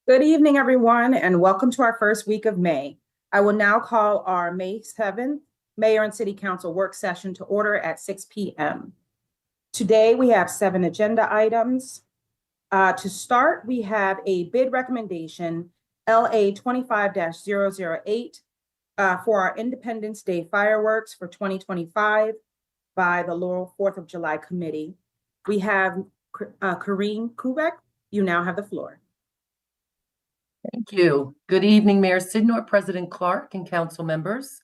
Good evening, everyone, and welcome to our first week of May. I will now call our May 7th Mayor and City Council work session to order at 6 p.m. Today, we have 7 agenda items. To start, we have a bid recommendation, LA 25-008, for our Independence Day fireworks for 2025 by the Laurel 4th of July Committee. We have Karine Kubek. You now have the floor. Thank you. Good evening, Mayor Sidnor, President Clark, and council members.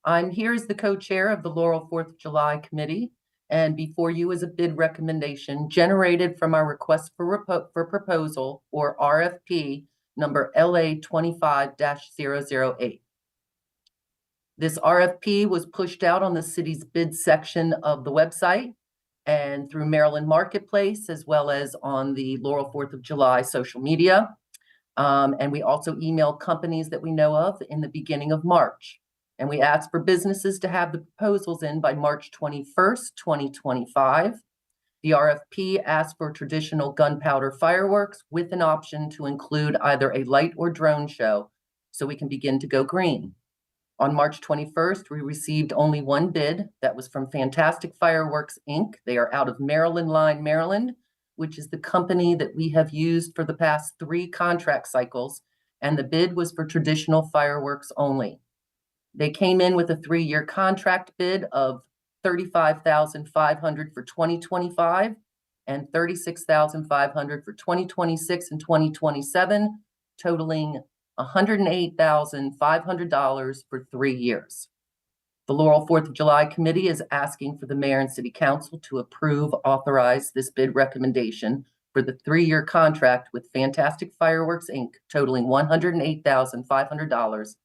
I'm here as the co-chair of the Laurel 4th of July Committee, and before you is a bid recommendation generated from our request for proposal, or RFP, number LA 25-008. This RFP was pushed out on the city's bid section of the website and through Maryland Marketplace, as well as on the Laurel 4th of July social media. And we also emailed companies that we know of in the beginning of March. And we asked for businesses to have the proposals in by March 21st, 2025. The RFP asked for traditional gunpowder fireworks with an option to include either a light or drone show so we can begin to go green. On March 21st, we received only one bid. That was from Fantastic Fireworks, Inc. They are out of Maryland Line, Maryland, which is the company that we have used for the past 3 contract cycles, and the bid was for traditional fireworks only. They came in with a 3-year contract bid of $35,500 for 2025 and $36,500 for 2026 and 2027, totaling $108,500 for 3 years. The Laurel 4th of July Committee is asking for the Mayor and City Council to approve, authorize this bid recommendation for the 3-year contract with Fantastic Fireworks, Inc., totaling $108,500.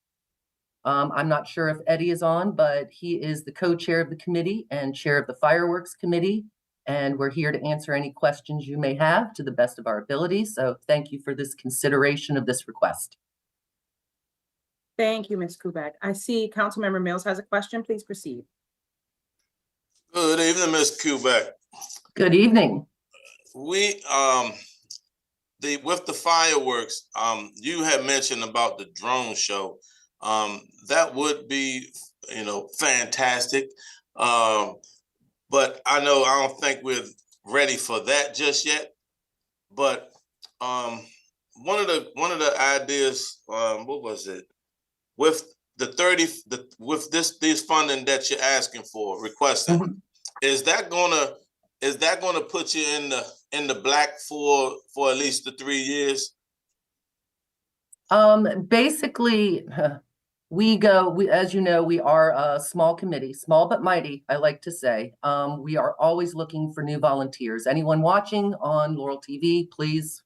I'm not sure if Eddie is on, but he is the co-chair of the committee and chair of the Fireworks Committee, and we're here to answer any questions you may have to the best of our ability. So thank you for this consideration of this request. Thank you, Ms. Kubek. I see Councilmember Mills has a question. Please proceed. Good evening, Ms. Kubek. Good evening. We with the fireworks, you had mentioned about the drone show. That would be, fantastic. But I don't think we're ready for that just yet. But one of the ideas, what was it? With this funding that you're asking for, requesting, is that gonna put you in the black for at least the 3 years? Basically, as you know, we are a small committee, small but mighty, I like to say. We are always looking for new volunteers. Anyone watching on Laurel TV, please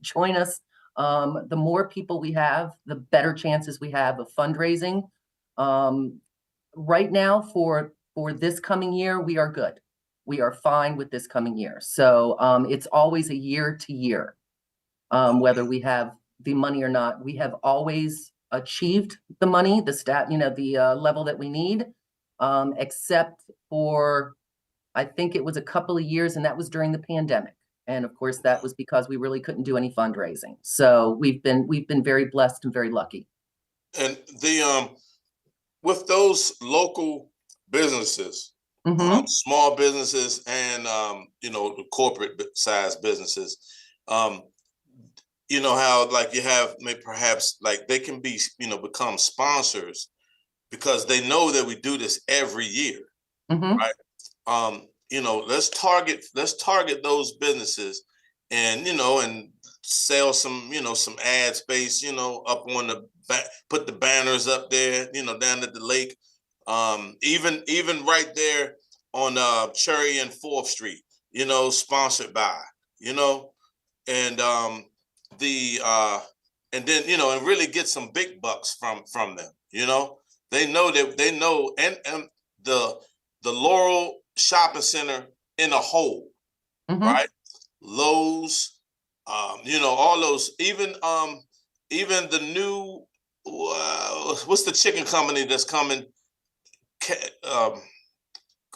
join us. The more people we have, the better chances we have of fundraising. Right now, for this coming year, we are good. We are fine with this coming year. So it's always a year to year, whether we have the money or not. We have always achieved the money, the level that we need, except for, I think it was a couple of years, and that was during the pandemic. And of course, that was because we really couldn't do any fundraising. So we've been very blessed and very lucky. And with those local businesses, small businesses, and the corporate size businesses, how like you have perhaps like they can be become sponsors because they know that we do this every year, right? Let's target those businesses, and and sell some some ad space up on the back, put the banners up there down at the lake, Even right there on Cherry and 4th Street, you know, sponsored by, you know, and and then, you know, and really get some big bucks from them, you know. They know, and the Laurel shopping center in a whole, right? Lowe's, you know, all those, even the new what's the chicken company that's coming? I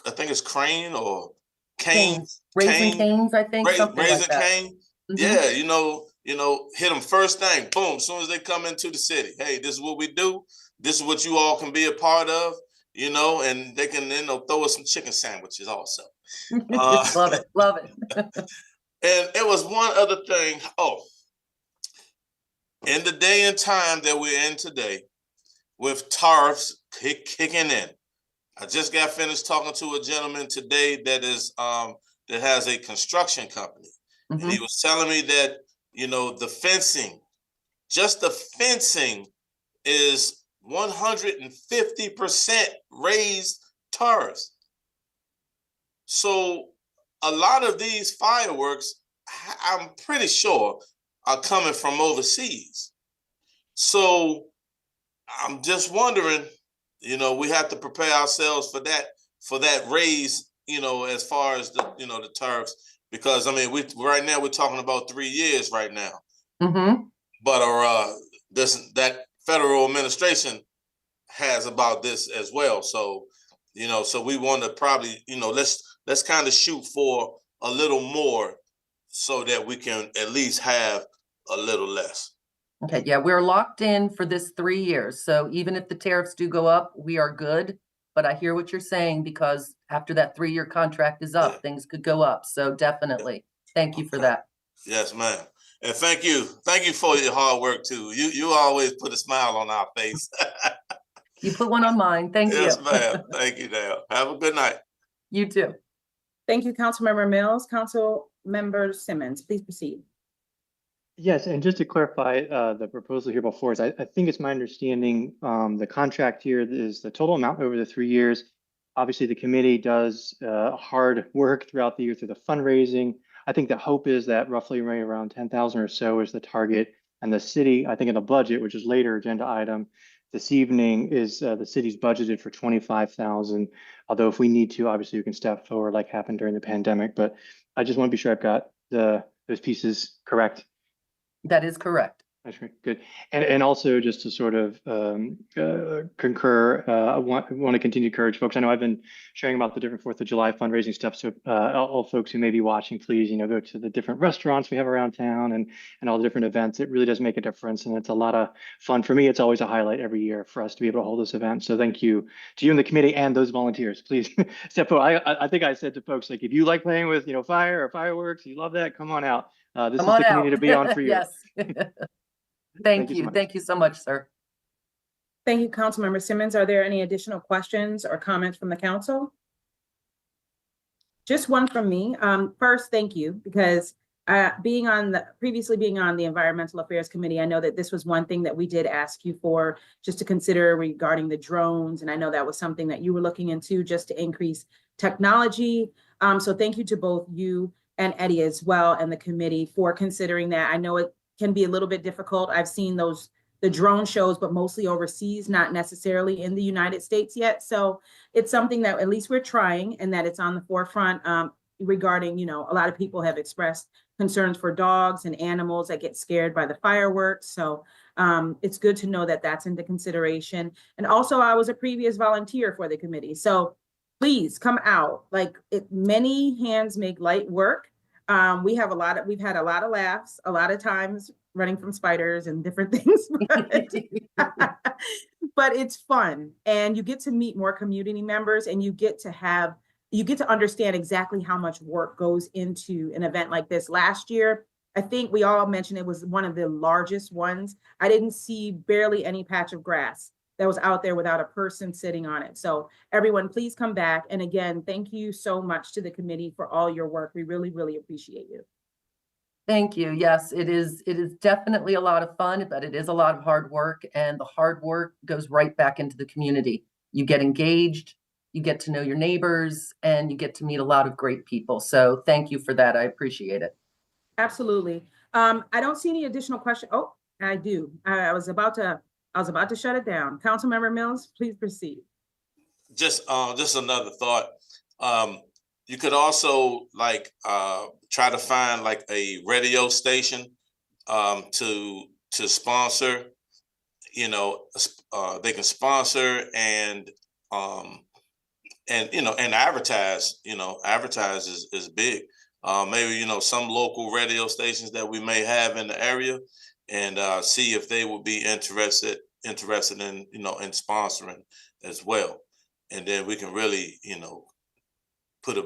think it's Crane or Cane. Raising Cane's, I think, something like Raising that. Cane. Yeah, you know, hit them first thing, boom, as soon as they come into the city. Hey, this is what we do. This is what you all can be a part of, you know, and they can, you know, throw us some chicken sandwiches also. Love it, love it. And it was one other thing. Oh, in the day and time that we're in today, with tariffs kicking in, I just got finished talking to a gentleman today that has a construction company. And he was telling me that, you know, the fencing, just the fencing is 150% raised tariffs. So a lot of these fireworks, I'm pretty sure, are coming from overseas. So I'm just wondering, you know, we have to prepare ourselves for that raise, you know, as far as the, you know, the tariffs, because I mean, right now we're talking about 3 years right now. But that federal administration has about this as well. So, you know, so we want to probably, you know, let's kind of shoot for a little more so that we can at least have a little less. Okay, yeah, we're locked in for this 3 years. So even if the tariffs do go up, we are good. But I hear what you're saying, because after that 3-year contract is up, things could go up. So definitely, thank you for that. Yes, ma'am. And thank you for your hard work too. You always put a smile on our face. You put one on mine. Thank you. Yes, ma'am. Thank you, Dale. Have a good night. You too. Thank you, Councilmember Mills. Councilmember Simmons, please proceed. Yes, and just to clarify, the proposal here before us, I think it's my understanding, the contract here is the total amount over the 3 years. Obviously, the committee does hard work throughout the year through the fundraising. I think the hope is that roughly right around 10,000 or so is the target. And the city, I think in the budget, which is later agenda item this evening, is the city's budgeted for 25,000. Although if we need to, obviously we can step forward like happened during the pandemic. But I just want to be sure I've got those pieces correct. That is correct. That's right. Good. And also just to sort of concur, I want to continue to encourage folks. I know I've been sharing about the different 4th of July fundraising stuff. So all folks who may be watching, please, you know, go to the different restaurants we have around town and all the different events. It really does make a difference. And it's a lot of fun. For me, it's always a highlight every year for us to be able to hold this event. So thank you to you and the committee and those volunteers. Please step forward. I think I said to folks, like, if you like playing with, you know, fire or fireworks, you love that, come on out. This is the community to be on for you. Yes. Thank you. Thank you so much, sir. Thank you, Councilmember Simmons. Are there any additional questions or comments from the council? Just one from me. First, thank you, because previously being on the Environmental Affairs Committee, I know that this was one thing that we did ask you for, just to consider regarding the drones. And I know that was something that you were looking into, just to increase technology. So thank you to both you and Eddie as well, and the committee, for considering that. I know it can be a little bit difficult. I've seen the drone shows, but mostly overseas, not necessarily in the United States yet. So it's something that at least we're trying, and that it's on the forefront regarding, you know, a lot of people have expressed concerns for dogs and animals that get scared by the fireworks. So it's good to know that that's into consideration. And also, I was a previous volunteer for the committee. So please come out. Like, many hands make light work. We've had a lot of laughs, a lot of times running from spiders and different things, but it's fun. And you get to meet more community members, and you get to understand exactly how much work goes into an event like this. Last year, I think we all mentioned it was one of the largest ones. I didn't see barely any patch of grass that was out there without a person sitting on it. So everyone, please come back. And again, thank you so much to the committee for all your work. We really, really appreciate you. Thank you. Yes, it is definitely a lot of fun, but it is a lot of hard work, and the hard work goes right back into the community. you get engaged, you get to know your neighbors, and you get to meet a lot of great people. So thank you for that. I appreciate it. Absolutely. I don't see any additional questions. Oh, I do. I was about to shut it down. Councilmember Mills, please proceed. Just another thought. You could also try to find like a radio station to sponsor. You know, they can sponsor and advertise. You know, advertise is big. Maybe some local radio stations that we may have in the area, and see if they would be interested in in sponsoring as well. And then we can really, put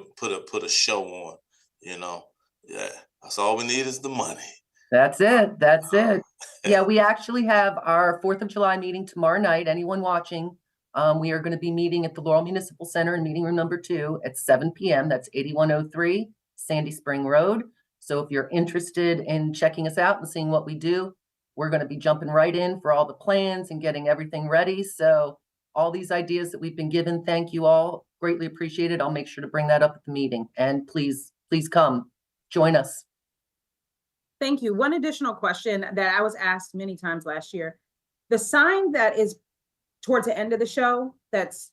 a show on, Yeah, that's all we need is the money. That's it. That's it. Yeah, we actually have our 4th of July meeting tomorrow night. Anyone watching, we are going to be meeting at the Laurel Municipal Center in meeting room number 2 at 7 p.m. That's 8103 Sandy Spring Road. So if you're interested in checking us out and seeing what we do, we're going to be jumping right in for all the plans and getting everything ready. So all these ideas that we've been given, thank you all. Greatly appreciate it. I'll make sure to bring that up at the meeting. And please come join us. Thank you. One additional question that I was asked many times last year. The sign that is towards the end of the show, that's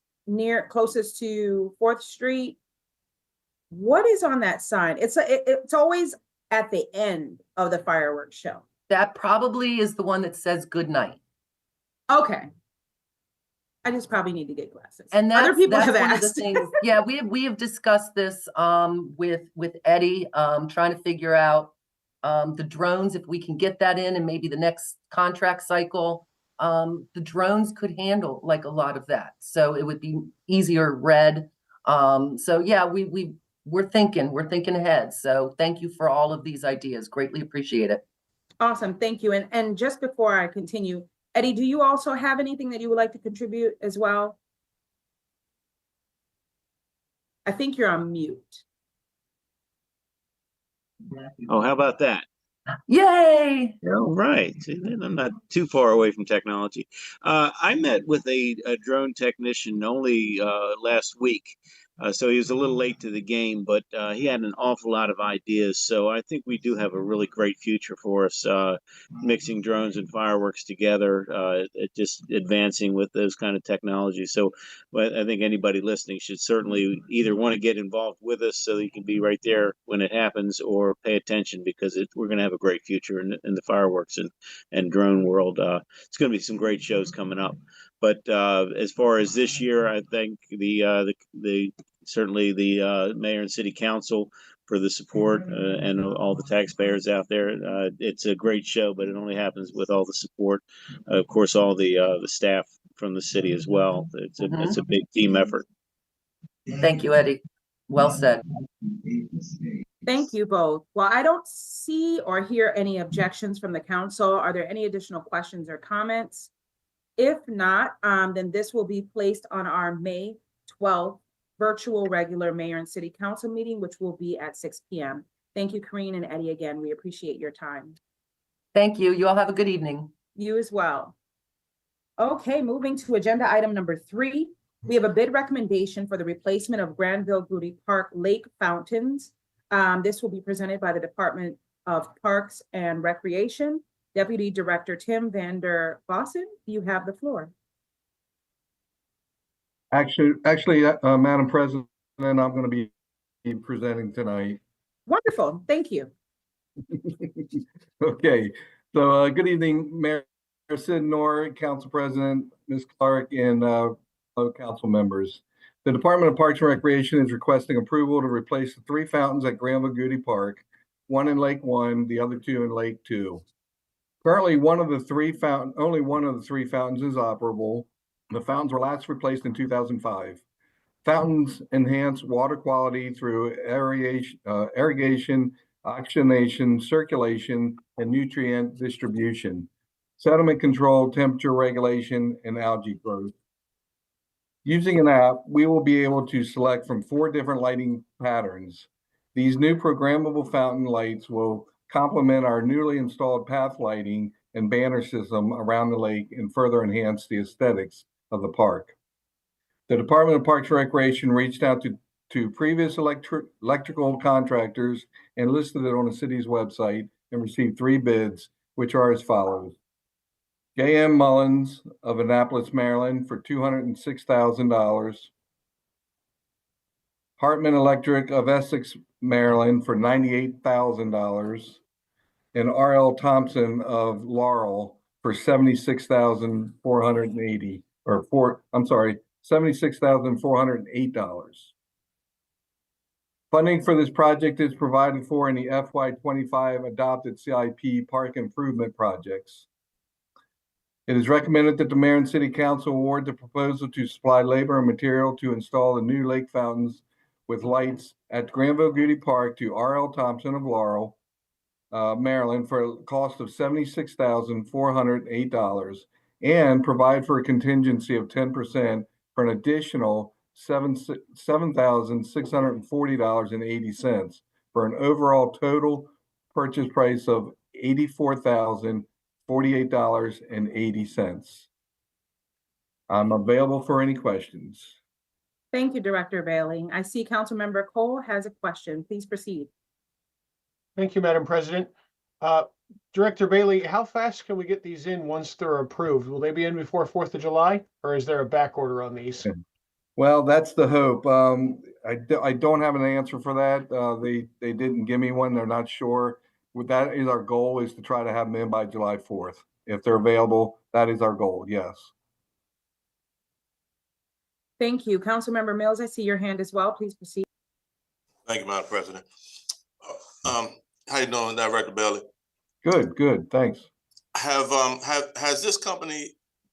closest to 4th Street, what is on that sign? It's always at the end of the fireworks show. That probably is the one that says good night. Okay. I just probably need to get glasses. And other people have one asked. Of the things, yeah, we have discussed this with Eddie, trying to figure out the drones, if we can get that in and maybe the next contract cycle. The drones could handle like a lot of that. So it would be easier read. So yeah, we're thinking ahead. So thank you for all of these ideas. Greatly appreciate it. Awesome. Thank you. And just before I continue, Eddie, do you also have anything that you would like to contribute as well? I think you're on mute. Oh, how about that? Yay! All right. I'm not too far away from technology. I met with a drone technician only last week. So he was a little late to the game, but he had an awful lot of ideas. So I think we do have a really great future for us, mixing drones and fireworks together, just advancing with those kind of technologies. So I think anybody listening should certainly either want to get involved with us so that you can be right there when it happens, or pay attention, because we're going to have a great future in the fireworks and drone world. It's going to be some great shows coming up. But as far as this year, I think certainly the mayor and city council for the support, and all the taxpayers out there. It's a great show, but it only happens with all the support. Of course, all the staff from the city as well. It's a big team effort. Thank you, Eddie. Well said. Thank you both. Well, I don't see or hear any objections from the council. Are there any additional questions or comments? If not, then this will be placed on our May 12th virtual regular mayor and city council meeting, which will be at 6 p.m. Thank you, Karine and Eddie, again. We appreciate your time. Thank you. You all have a good evening. You as well. Okay, moving to agenda item number 3. We have a bid recommendation for the replacement of Granville Gude Park Lake fountains. This will be presented by the Department of Parks and Recreation. Deputy Director Tim Vander Vossen, you have the floor. Actually, Madam President, I'm going to be presenting tonight. Wonderful, thank you. Okay, so good evening, Mayor Sidnor, Council President, Ms. Clark, and fellow council members. The Department of Parks and Recreation is requesting approval to replace the 3 fountains at Granville Gude Park, 1 in Lake 1, the other 2 in Lake 2. Currently, only one of the 3 fountains is operable. The fountains were last replaced in 2005. Fountains enhance water quality through irrigation, oxygenation, circulation, and nutrient distribution, sediment control, temperature regulation, and algae growth. Using an app, we will be able to select from 4 different lighting patterns. These new programmable fountain lights will complement our newly installed path lighting and banner system around the lake and further enhance the aesthetics of the park. The Department of Parks and Recreation reached out to previous electrical contractors and listed it on the city's website and received 3 bids, which are as follows. J.M. Mullins of Annapolis, Maryland for $206,000. Hartman Electric of Essex, Maryland for $98,000. And R.L. Thompson of Laurel for $76,480 $76,408. Funding for this project is provided for in the FY25 adopted CIP park improvement projects. It is recommended that the mayor and city council award the proposal to supply labor and material to install the new lake fountains with lights at Granville Gude Park to R.L. Thompson of Laurel, Maryland, for a cost of $76,408, and provide for a contingency of 10% for an additional $7,640.80 for an overall total purchase price of $84,048.80. I'm available for any questions. Thank you, Director Bailey. I see Councilmember Cole has a question. Please proceed. Thank you, Madam President. Director Bailey, how fast can we get these in once they're approved? Will they be in before 4th of July, or is there a back order on these? Well, that's the hope. I don't have an answer for that. They didn't give me one. They're not sure. That is our goal, is to try to have them in by July 4th. If they're available, that is our goal, yes. Thank you. Councilmember Mills, I see your hand as well. Please proceed. Thank you, Madam President. How you doing, Director Bailey? Good, thanks. Has this company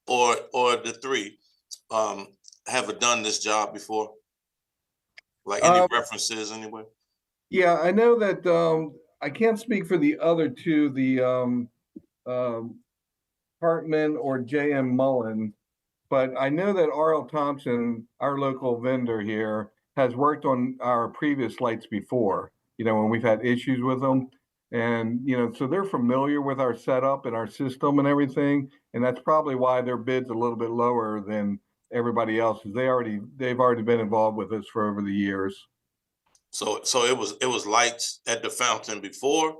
or the 3 have done this job before? Like any references anywhere? Yeah, I know that I can't speak for the other 2, the Hartman or J.M. Mullen, but I know that R.L. Thompson, our local vendor here, has worked on our previous lights before, when we've had issues with them. And, so they're familiar with our setup and our system and everything. And that's probably why their bid's a little bit lower than everybody else's. They've already been involved with us for over the years. So it was lights at the fountain before?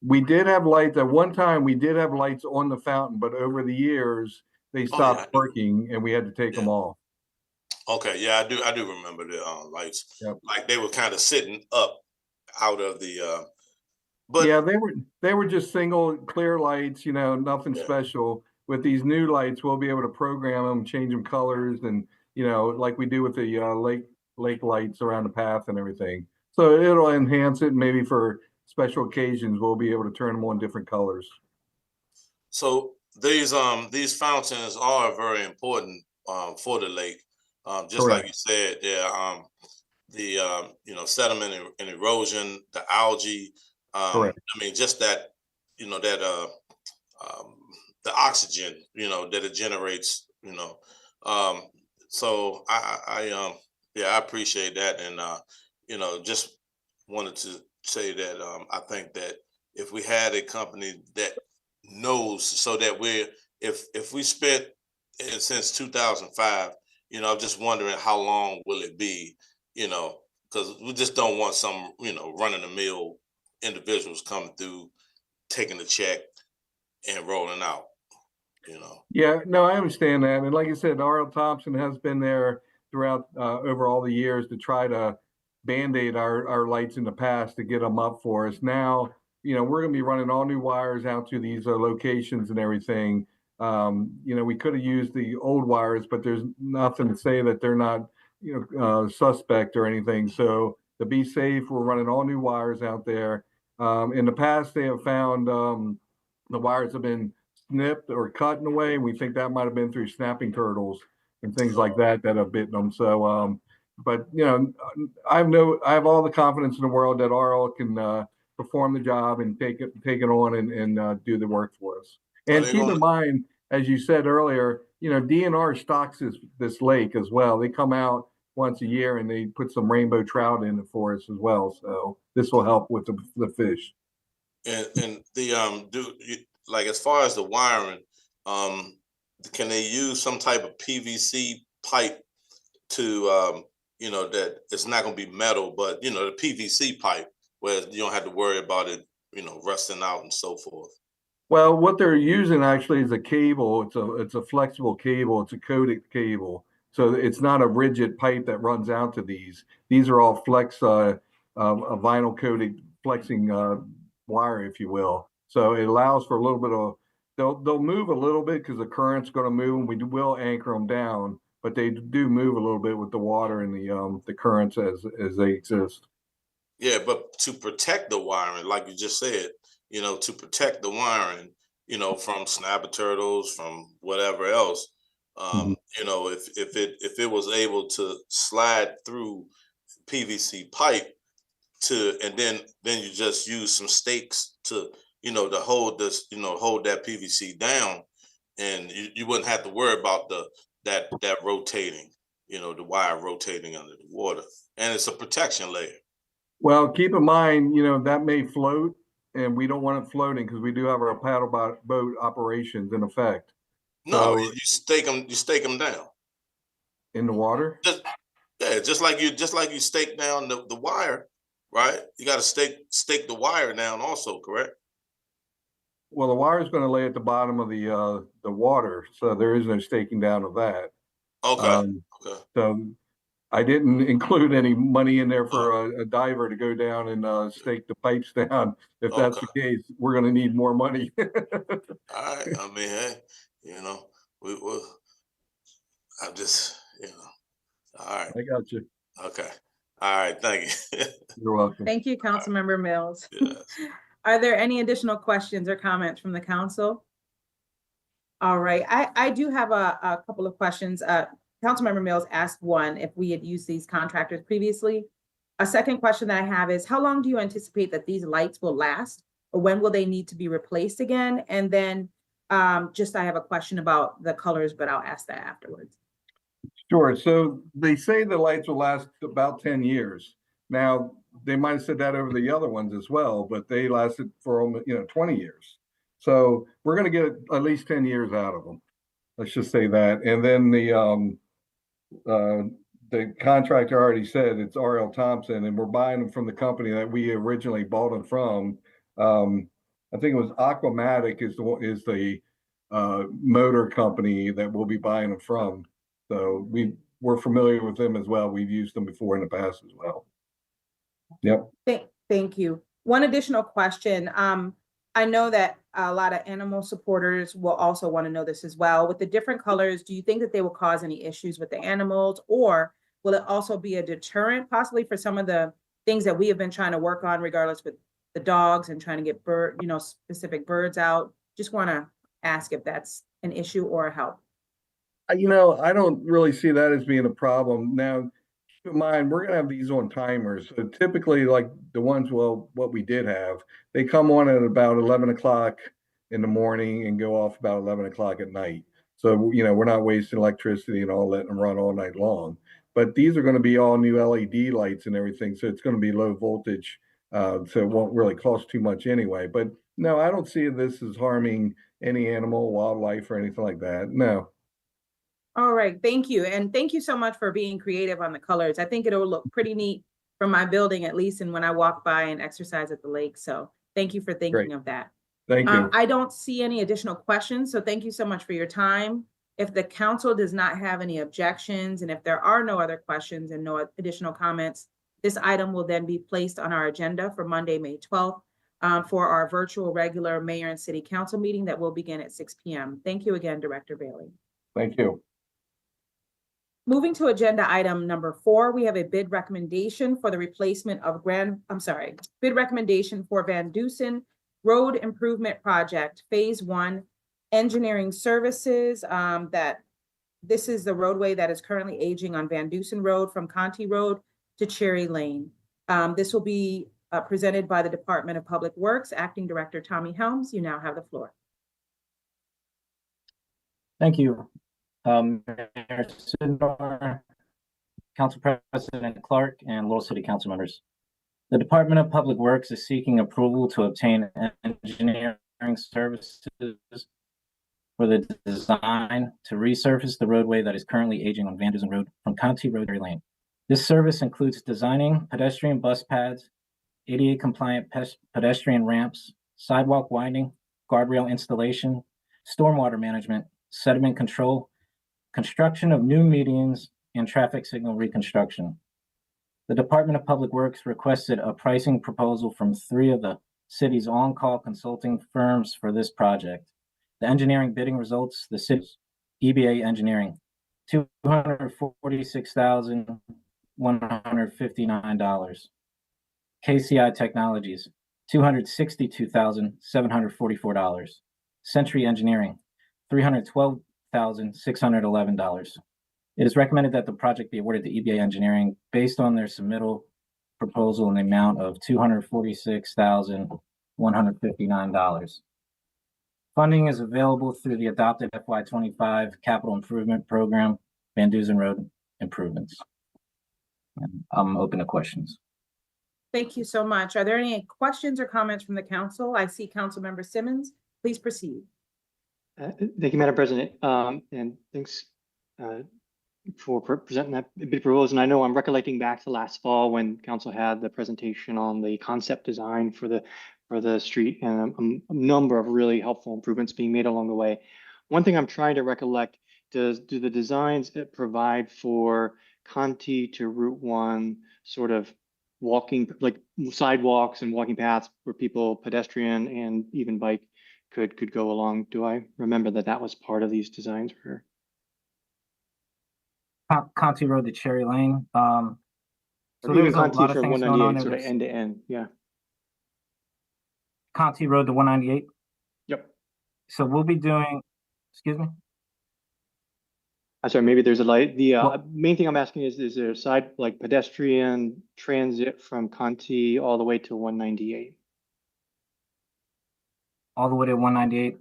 We did have lights at one time. We did have lights on the fountain, but over the years they stopped working and we had to take them off. Okay, yeah, I do remember the lights. Yep. Like they were kind of sitting up out of the but yeah, they were just single clear lights, nothing special. With these new lights, we'll be able to program them, change them colors, and like we do with the lake lights around the path and everything. So it'll enhance it. Maybe for special occasions, we'll be able to turn them on different colors. So these fountains are very important for the lake. Just Correct. like you said, the sediment and erosion, the algae. Correct. I mean, just that the oxygen, that it generates. So I appreciate that, and just wanted to say that I think that if we had a company that knows, so that if we spent since 2005, I'm just wondering how long will it be, because we just don't want some, run-of-the-mill individuals coming through, taking the check and rolling out, Yeah, no, I understand that. And like I said, R.L. Thompson has been there throughout over all the years to try to band-aid our lights in the past to get them up for us. Now, we're going to be running all new wires out to these locations and everything. We could have used the old wires, but there's nothing to say that they're not, suspect or anything. So to be safe, we're running all new wires out there. In the past, they have found the wires have been snipped or cut in a way. We think that might have been through snapping turtles and things like that have bitten them. So, but I have all the confidence in the world that RL can perform the job and take it on and do the work for us. And keep in mind, as you said earlier, DNR stocks this lake as well. They come out once a year and they put some rainbow trout in it for us as well. So this will help with the fish. And like as far as the wiring, can they use some type of PVC pipe to, you know, that it's not going to be metal, but, you know, the PVC pipe where you don't have to worry about it, you know, rusting out and so forth. Well, what they're using actually is a cable. It's a flexible cable. It's a coated cable. So it's not a rigid pipe that runs out to these. These are all flex, a vinyl coated flexing wire, if you will. So it allows for a little bit of, they'll move a little bit because the current's going to move, and we will anchor them down, but they do move a little bit with the water and the currents as they exist. Yeah, but to protect the wiring, like you just said, you know, to protect the wiring, you know, from snapper turtles, from whatever else, you know, if it was able to slide through PVC pipe and then you just use some stakes to, you know, to hold this, you know, hold that PVC down, and you wouldn't have to worry about that rotating, you know, the wire rotating under the water, and it's a protection layer. Well, keep in mind, you know, that may float, and we don't want it floating because we do have our paddle boat operations in effect. No, So, you stake them down in the water. just like you stake down the wire, right? You got to stake the wire down also, correct? Well, the wire is going to lay at the bottom of the water, so there is no staking down of that. Okay. Okay. So I didn't include any money in there for a diver to go down and stake the pipes down. If that's the case, we're going to need more money. All right. I mean, hey, you know, I'm just, you know, all right. I got you. Okay. All right. Thank you. You're welcome. Thank you, Councilmember Mills. Yes. Are there any additional questions or comments from the council? All right, I do have a couple of questions. Councilmember Mills asked one, if we had used these contractors previously. A second question that I have is, how long do you anticipate that these lights will last, or when will they need to be replaced again? And then I have a question about the colors, but I'll ask that afterwards. Sure. So they say the lights will last about 10 years. Now, they might have said that over the other ones as well, but they lasted for, 20 years. So we're going to get at least 10 years out of them. Let's just say that. And then the contractor already said it's R.L. Thompson, and we're buying them from the company that we originally bought them from. I think it was Aquamatic is the motor company that we'll be buying them from. So we're familiar with them as well. We've used them before in the past as well. Yep. Thank you. One additional question. I know that a lot of animal supporters will also want to know this as well. With the different colors, do you think that they will cause any issues with the animals, or will it also be a deterrent possibly for some of the things that we have been trying to work on, regardless with the dogs and trying to get specific birds out? Just want to ask if that's an issue or a help. I don't really see that as being a problem. Now, keep in mind, we're going to have these on timers. So typically, like the ones, what we did have, they come on at about 11 o'clock in the morning and go off about 11 o'clock at night. So, we're not wasting electricity and all letting them run all night long. But these are going to be all new LED lights and everything. So it's going to be low voltage. So it won't really cost too much anyway. But no, I don't see this as harming any animal, wildlife, or anything like that. No. All right, thank you. And thank you so much for being creative on the colors. I think it'll look pretty neat from my building, at least, and when I walk by and exercise at the lake. So thank you for thinking of that. Thank you. I don't see any additional questions, so thank you so much for your time. If the council does not have any objections, and if there are no other questions and no additional comments, this item will then be placed on our agenda for Monday, May 12th, for our virtual regular mayor and city council meeting that will begin at 6 p.m. Thank you again, Director Bailey. Thank you. Moving to agenda item number 4, we have a bid recommendation for the replacement of bid recommendation for Van Dusen Road Improvement Project, Phase 1, engineering services. This is the roadway that is currently aging on Van Dusen Road from Conti Road to Cherry Lane. This will be presented by the Department of Public Works, Acting Director Tommy Helms. You now have the floor. Thank you. Mayor Sydnor, Council President Clark, and Laurel City Council members. The Department of Public Works is seeking approval to obtain engineering services for the design to resurface the roadway that is currently aging on Van Dusen Road from County Road to Cherry Lane. This service includes designing pedestrian bus pads, ADA compliant pedestrian ramps, sidewalk widening, guardrail installation, stormwater management, sediment control, construction of new medians, and traffic signal reconstruction. The Department of Public Works requested a pricing proposal from 3 of the city's on-call consulting firms for this project. The engineering bidding results, the city's EBA Engineering, $246,159. KCI Technologies, $262,744. Century Engineering, $312,611. It is recommended that the project be awarded to EBA Engineering based on their submittal proposal in the amount of $246,159. Funding is available through the adopted FY25 Capital Improvement Program, Van Dusen Road Improvements. And I'm open to questions. Thank you so much. Are there any questions or comments from the council? I see Councilmember Simmons. Please proceed. Thank you, Madam President. And thanks for presenting that bid proposal. And I know I'm recollecting back to last fall when council had the presentation on the concept design for the street and a number of really helpful improvements being made along the way. One thing I'm trying to recollect, do the designs provide for Conti to Route 1 sort of walking, like sidewalks and walking paths where people, pedestrian and even bike could go along? Do I remember that was part of these designs for Conti Road to Cherry Lane. So there's a lot of things going on sort of end to end. Yeah. Conti Road to 198. Yep. So we'll be doing, excuse me? I'm sorry, maybe there's a light. The main thing I'm asking is there a side, like pedestrian transit from Conti all the way to 198? All the way to 198.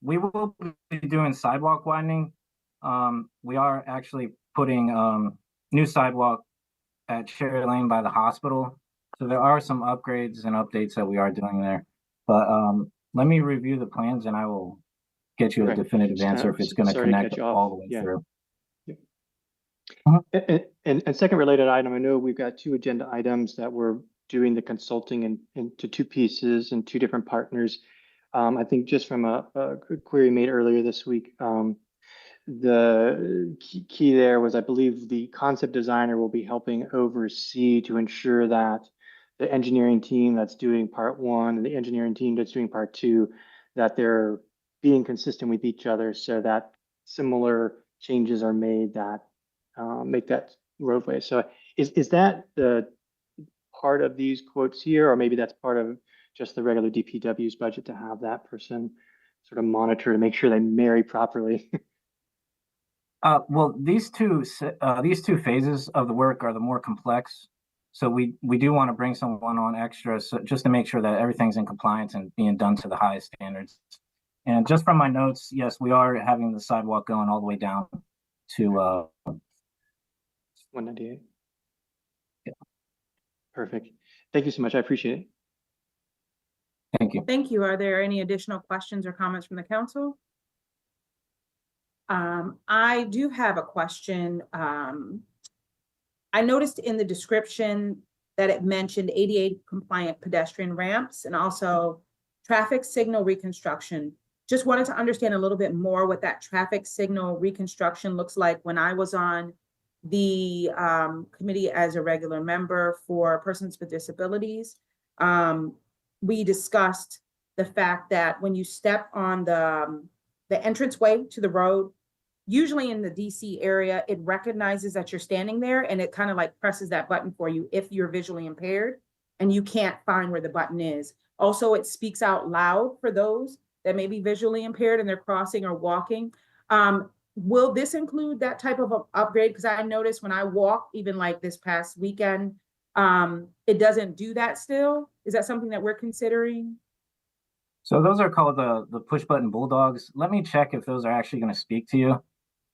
We will be doing sidewalk widening. We are actually putting new sidewalk at Cherry Lane by the hospital. So there are some upgrades and updates that we are doing there. But let me review the plans and I will get you a definitive answer if it's going to connect all the way through. And second related item, I know we've got 2 agenda items that we're doing the consulting into 2 pieces and 2 different partners. I think just from a query made earlier this week, the key there was, I believe the concept designer will be helping oversee to ensure that the engineering team that's doing part 1 and the engineering team that's doing part 2, that they're being consistent with each other so that similar changes are made that make that roadway. So is that the part of these quotes here, or maybe that's part of just the regular DPW's budget to have that person sort of monitor to make sure they marry properly? Well, these two phases of the work are the more complex. So we do want to bring someone on extra, so just to make sure that everything's in compliance and being done to the highest standards. And just from my notes, yes, we are having the sidewalk going all the way down to 198. Yeah. Perfect. Thank you so much. I appreciate it. Thank you. Thank you. Are there any additional questions or comments from the council? I do have a question. I noticed in the description that it mentioned ADA compliant pedestrian ramps and also traffic signal reconstruction. Just wanted to understand a little bit more what that traffic signal reconstruction looks like. When I was on the committee as a regular member for persons with disabilities, we discussed the fact that when you step on the entranceway to the road, usually in the DC area, it recognizes that you're standing there and it kind of like presses that button for you if you're visually impaired and you can't find where the button is. Also, it speaks out loud for those that may be visually impaired and they're crossing or walking. Will this include that type of upgrade? Because I noticed when I walk, even like this past weekend, it doesn't do that still. Is that something that we're considering? So those are called the push button bulldogs. Let me check if those are actually going to speak to you.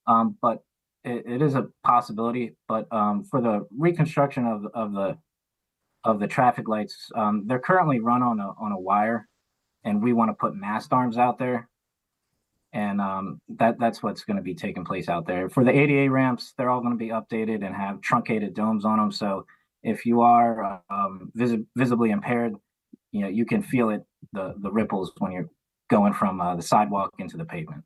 But it is a possibility. But for the reconstruction of the traffic lights, they're currently run on a wire, and we want to put mast arms out there. And that's what's going to be taking place out there. For the ADA ramps, they're all going to be updated and have truncated domes on them. So if you are visibly impaired, you can feel it, the ripples when you're going from the sidewalk into the pavement.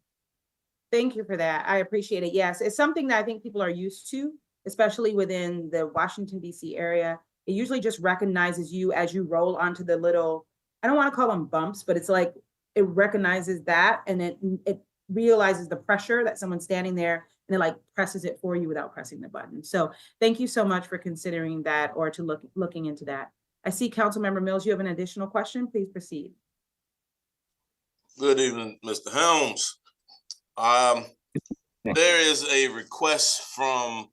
Thank you for that. I appreciate it. Yes, it's something that I think people are used to, especially within the Washington, D.C. area. It usually just recognizes you as you roll onto the little, I don't want to call them bumps, but it's like it recognizes that, and it realizes the pressure that someone's standing there, and it like presses it for you without pressing the button. So thank you so much for considering that, or to looking into that. I see Councilmember Mills, you have an additional question. Please proceed. Good evening, Mr. Helms. There is a request from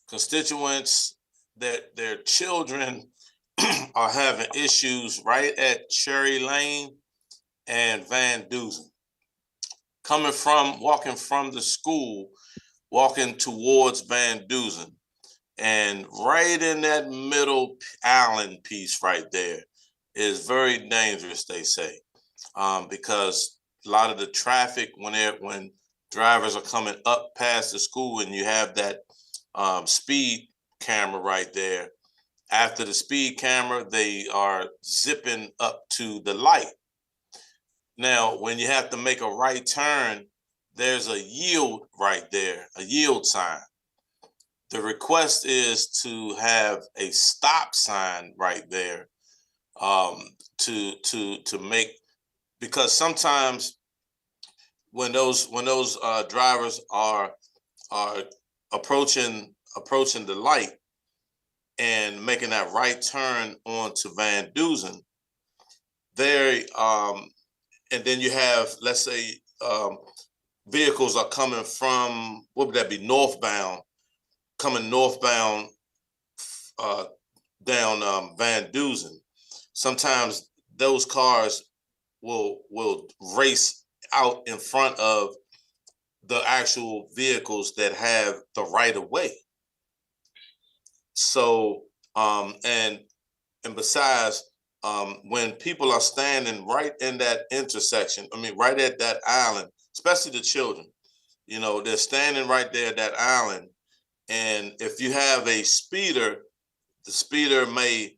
constituents that their children are having issues right at Cherry Lane and Van Dusen. Walking from the school, walking towards Van Dusen. And right in that middle island piece right there is very dangerous, they say, because a lot of the traffic when drivers are coming up past the school and you have that speed camera right there. After the speed camera, they are zipping up to the light. Now, when you have to make a right turn, there's a yield right there, a yield sign. The request is to have a stop sign right there to make, because sometimes when those drivers are approaching the light and making that right turn onto Van Dusen, and then you have, let's say, vehicles are coming from, what would that be, northbound, coming northbound down Van Dusen. Sometimes those cars will race out in front of the actual vehicles that have the right of way. So, and besides, when people are standing right in that intersection, right at that island, especially the children, they're standing right there at that island. And if you have a speeder, the speeder may,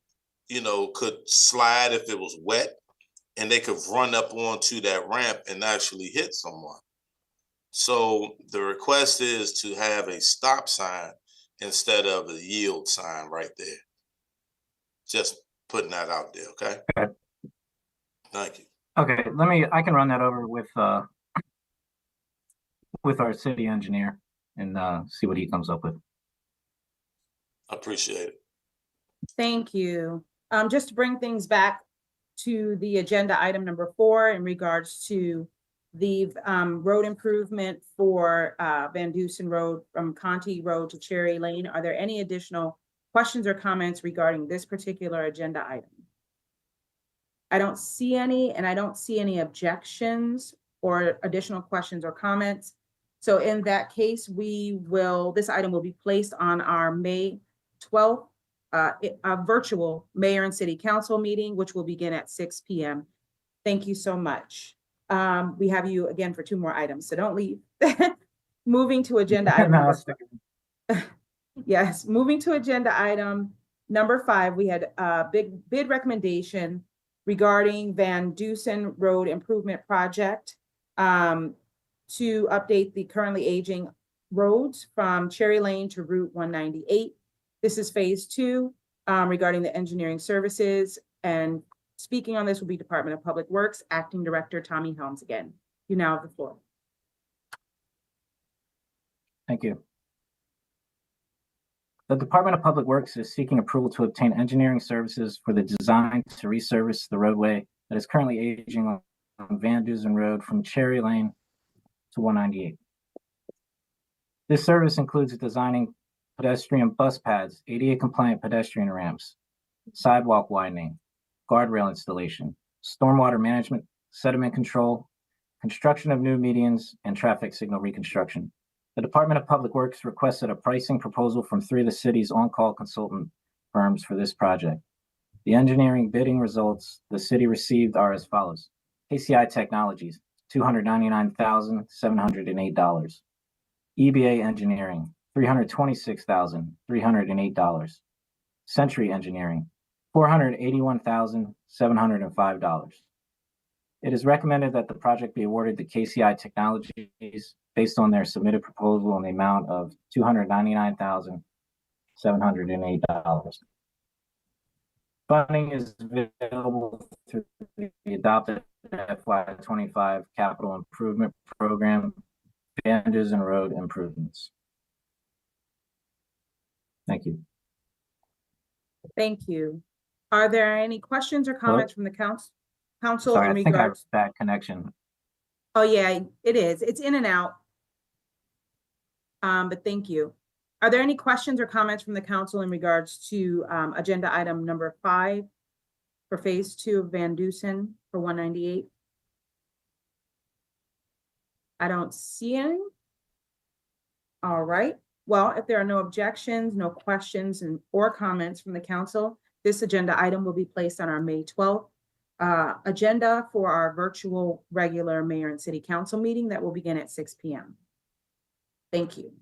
could slide if it was wet, and they could run up onto that ramp and actually hit someone. So the request is to have a stop sign instead of a yield sign right there. Just putting that out there, okay? Okay. Thank you. Okay, I can run that over with our city engineer and see what he comes up with. I appreciate it. Thank you. Just to bring things back to the agenda item number 4 in regards to the road improvement for Van Dusen Road from Conti Road to Cherry Lane. Are there any additional questions or comments regarding this particular agenda item? I don't see any, and I don't see any objections or additional questions or comments. So in that case, this item will be placed on our May 12th virtual mayor and city council meeting, which will begin at 6 p.m. Thank you so much. We have you again for 2 more items, so don't leave. Moving to agenda item. Yes, moving to agenda item number 5, we had a bid recommendation regarding Van Dusen Road Improvement Project to update the currently aging roads from Cherry Lane to Route 198. This is phase 2 regarding the engineering services, and speaking on this will be Department of Public Works, Acting Director Tommy Helms again. You now have the floor. Thank you. The Department of Public Works is seeking approval to obtain engineering services for the design to resurface the roadway that is currently aging on Van Dusen Road from Cherry Lane to 198. This service includes designing pedestrian bus pads, ADA compliant pedestrian ramps, sidewalk widening, guardrail installation, stormwater management, sediment control, construction of new medians, and traffic signal reconstruction. The Department of Public Works requested a pricing proposal from 3 of the city's on-call consultant firms for this project. The engineering bidding results the city received are as follows. KCI Technologies, $299,708. EBA Engineering, $326,308. Century Engineering, $481,705. It is recommended that the project be awarded to KCI Technologies based on their submitted proposal in the amount of $299,708. Funding is available through the adopted FY25 Capital Improvement Program, Van Dusen Road Improvements. Thank you. Thank you. Are there any questions or comments from the council Sorry, in I think I have regards? bad connection. Oh, yeah, it is. It's in and out. But thank you. Are there any questions or comments from the council in regards to agenda item number 5 for phase 2 of Van Dusen for 198? I don't see any. All right. Well, if there are no objections, no questions or comments from the council, this agenda item will be placed on our May 12th agenda for our virtual regular mayor and city council meeting that will begin at 6 p.m. Thank you.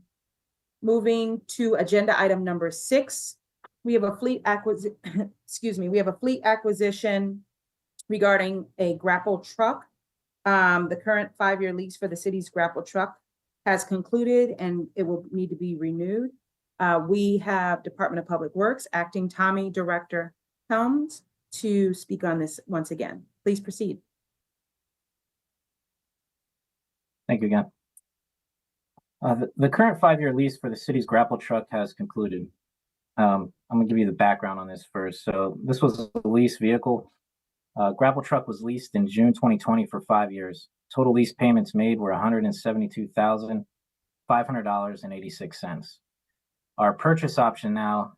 Moving to agenda item number 6, we have a fleet acquisition. We have a fleet acquisition regarding a Grapple truck. The current 5-year lease for the city's Grapple truck has concluded and it will need to be renewed. We have Department of Public Works Acting Tommy Director Helms to speak on this once again. Please proceed. Thank you again. The current 5-year lease for the city's Grapple truck has concluded. I'm going to give you the background on this first. So this was a lease vehicle. Grapple truck was leased in June 2020 for 5 years. Total lease payments made were $172,500.86. Our purchase option now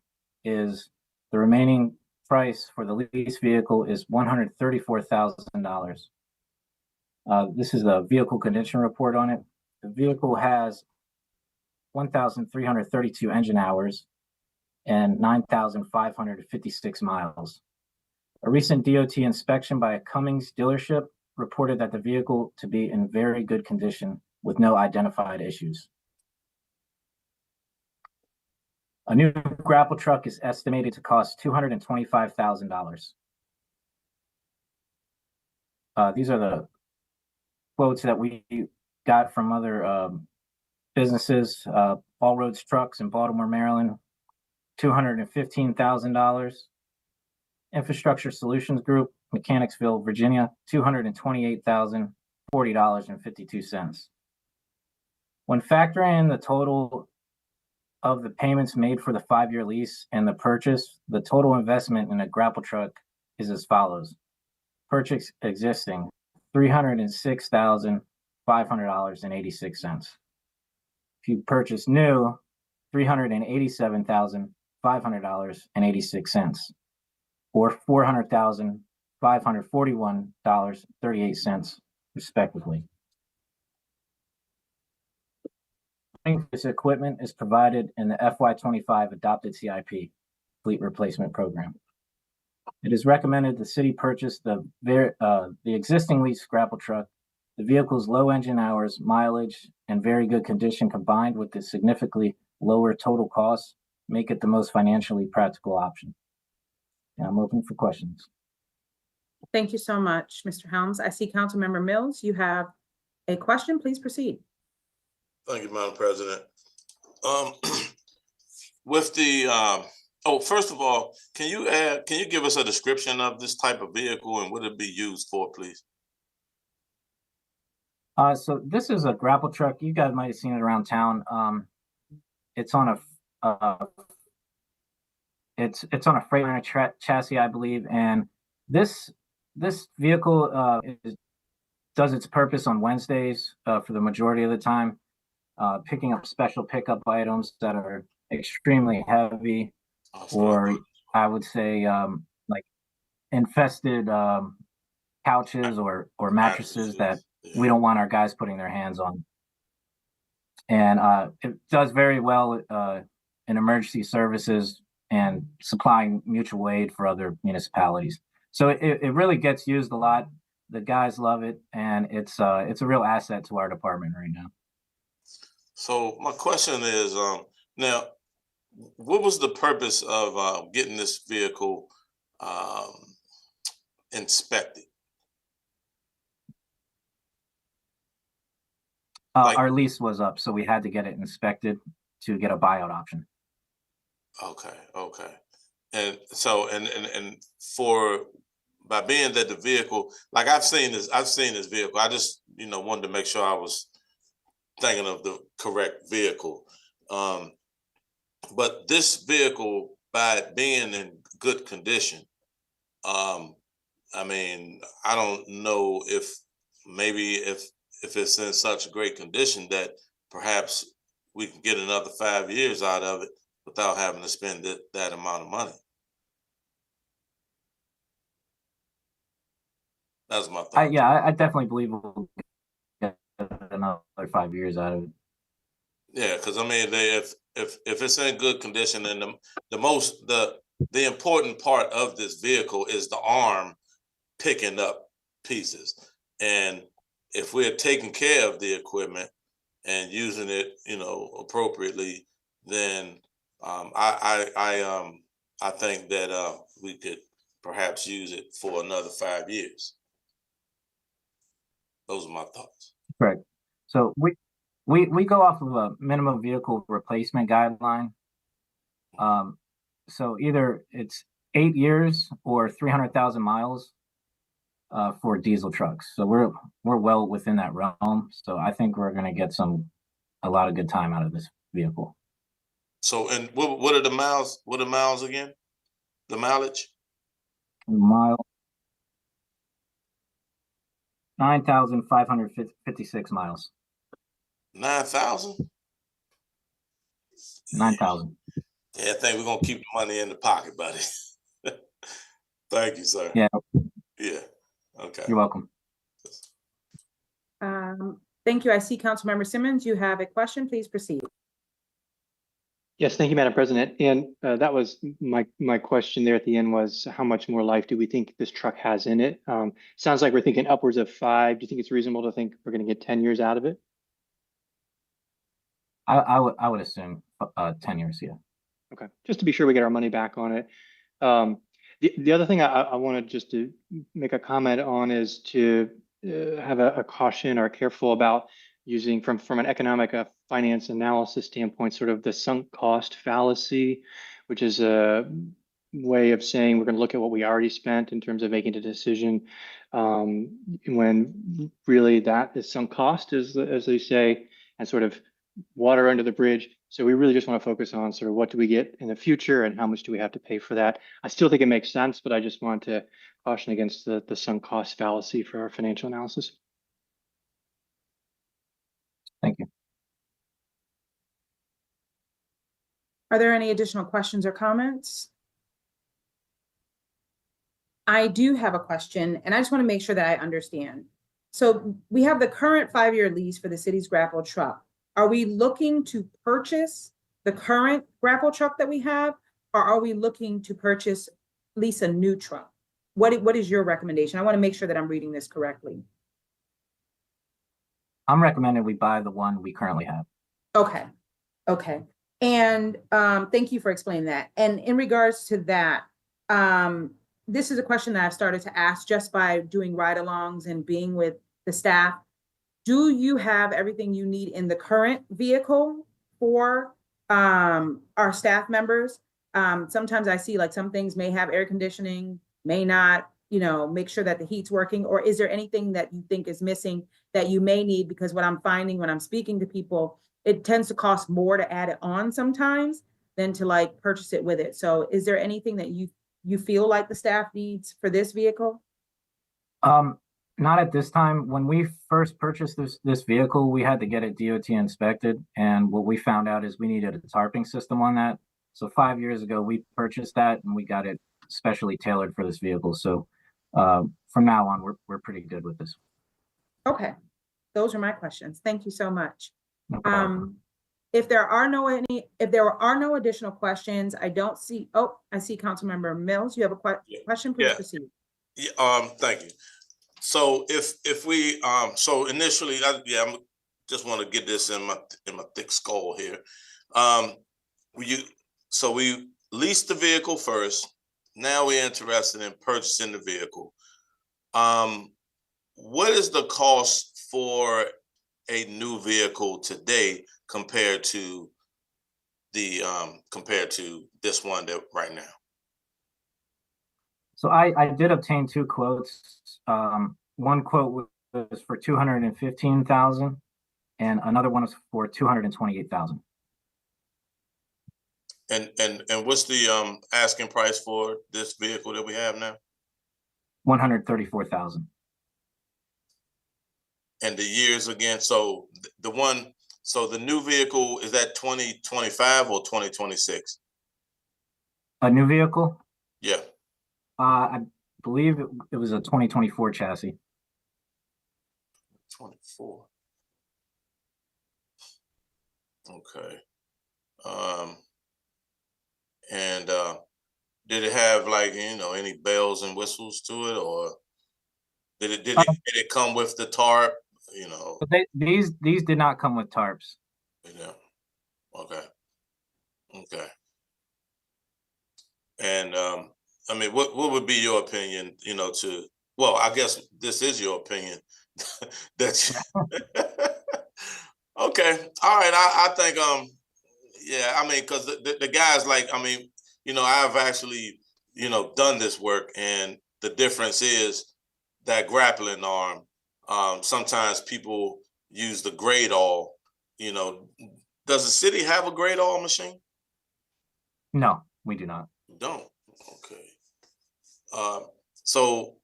is the remaining price for the lease vehicle is $134,000. This is a vehicle condition report on it. The vehicle has 1,332 engine hours and 9,556 miles. A recent DOT inspection by a Cummins dealership reported that the vehicle to be in very good condition with no identified issues. A new Grapple truck is estimated to cost $225,000. These are the quotes that we got from other businesses. All Roads Trucks in Baltimore, Maryland, $215,000. Infrastructure Solutions Group, Mechanicsville, Virginia, $228,040.52. When factoring in the total of the payments made for the 5-year lease and the purchase, the total investment in a Grapple truck is as follows. Purchase existing, $306,500.86. If you purchase new, $387,500.86, or $400,541.38, respectively. This equipment is provided in the FY25 adopted CIP fleet replacement program. It is recommended the city purchase the existing lease Grapple truck. The vehicle's low engine hours, mileage, and very good condition combined with the significantly lower total costs make it the most financially practical option. And I'm open for questions. Thank you so much, Mr. Helms. I see Councilmember Mills. You have a question. Please proceed. Thank you, Madam President. With the first of all, can you give us a description of this type of vehicle and what it be used for, please? So this is a Grapple truck. You guys might have seen it around town. It's on a it's on a Freightliner chassis, I believe, and this vehicle does its purpose on Wednesdays for the majority of the time, picking up special pickup items that are extremely heavy, or I would say like infested couches or mattresses that we don't want our guys putting their hands on. And it does very well in emergency services and supplying mutual aid for other municipalities. So it really gets used a lot. The guys love it, and it's a real asset to our department right now. So my question is, now, what was the purpose of getting this vehicle inspected? Our lease was up, so we had to get it inspected to get a buyout option. Okay. And so, and for, by being that the vehicle, like I've seen this vehicle, I just, wanted to make sure I was thinking of the correct vehicle. But this vehicle, by it being in good condition, I mean, I don't know if maybe if it's in such great condition that perhaps we can get another 5 years out of it without having to spend that amount of money. That's my thought. I definitely believe we'll get another 5 years out of it. Yeah, because I mean, if it's in good condition, and the important part of this vehicle is the arm picking up pieces, and if we're taking care of the equipment and using it, appropriately, then I think that we could perhaps use it for another 5 years. Those are my thoughts. Correct. So we go off of a minimum vehicle replacement guideline. So either it's 8 years or 300,000 miles for diesel trucks. So we're well within that realm. So I think we're going to get a lot of good time out of this vehicle. So, and what are the miles? What are the miles again? The mileage? 9,556 miles. 9,000? 9,000. Yeah, I think we're gonna keep the money in the pocket, buddy. Thank you, sir. Yeah. Yeah. Okay. You're welcome. Thank you. I see Councilmember Simmons. You have a question. Please proceed. Yes, thank you, Madam President. And that was my question there at the end, was how much more life do we think this truck has in it? Sounds like we're thinking upwards of 5. Do you think it's reasonable to think we're going to get 10 years out of it? I would assume 10 years, yeah. Okay, just to be sure we get our money back on it. The other thing I wanted just to make a comment on is to have a caution or careful about using from an economic finance analysis standpoint, sort of the sunk cost fallacy, which is a way of saying we're going to look at what we already spent in terms of making a decision, when really that is sunk cost, as they say, and sort of water under the bridge. So we really just want to focus on sort of what do we get in the future and how much do we have to pay for that. I still think it makes sense, but I just want to caution against the sunk cost fallacy for our financial analysis. Thank you. Are there any additional questions or comments? I do have a question, and I just want to make sure that I understand. So we have the current 5-year lease for the city's Grapple truck. Are we looking to purchase the current Grapple truck that we have, or are we looking to lease a new truck? What is your recommendation? I want to make sure that I'm reading this correctly. I'm recommending we buy the one we currently have. Okay. And thank you for explaining that. And in regards to that, this is a question that I've started to ask just by doing ride-alongs and being with the staff. Do you have everything you need in the current vehicle for our staff members? Sometimes I see like some things may have air conditioning, may not, make sure that the heat's working, or is there anything that you think is missing that you may need? Because what I'm finding when I'm speaking to people, it tends to cost more to add it on sometimes than to like purchase it with it. So is there anything that you feel like the staff needs for this vehicle? Not at this time. When we first purchased this vehicle, we had to get it DOT inspected. And what we found out is we needed a tarping system on that. So 5 years ago, we purchased that and we got it specially tailored for this vehicle. So from now on, we're pretty good with this. Okay. Those are my questions. Thank you so much. No problem. If there are no additional questions, I see Councilmember Mills. You have a question? Please proceed. Yeah. Thank you. So if we, so initially, I just want to get this in my thick skull here. So we leased the vehicle first. Now we're interested in purchasing the vehicle. What is the cost for a new vehicle today compared to this one that right now? So I did obtain two quotes. One quote was for 215,000 and another one was for 228,000. And what's the asking price for this vehicle that we have now? 134,000. And the years again, so the new vehicle, is that 2025 or 2026? A new vehicle? Yeah. I believe it was a 2024 chassis. 24. Okay. And did it have like, any bells and whistles to it, or did it come with the tarp? But these did not come with tarps. Yeah. Okay. And I mean, what would be your opinion? Well, I guess this is your opinion. Okay. All right. I think yeah. I mean, because the guys, like, I mean, I've actually done this work, and the difference is that grappling arm. Sometimes people use the grade all. Does the city have a grade all machine? No, we do not. Don't. Okay. So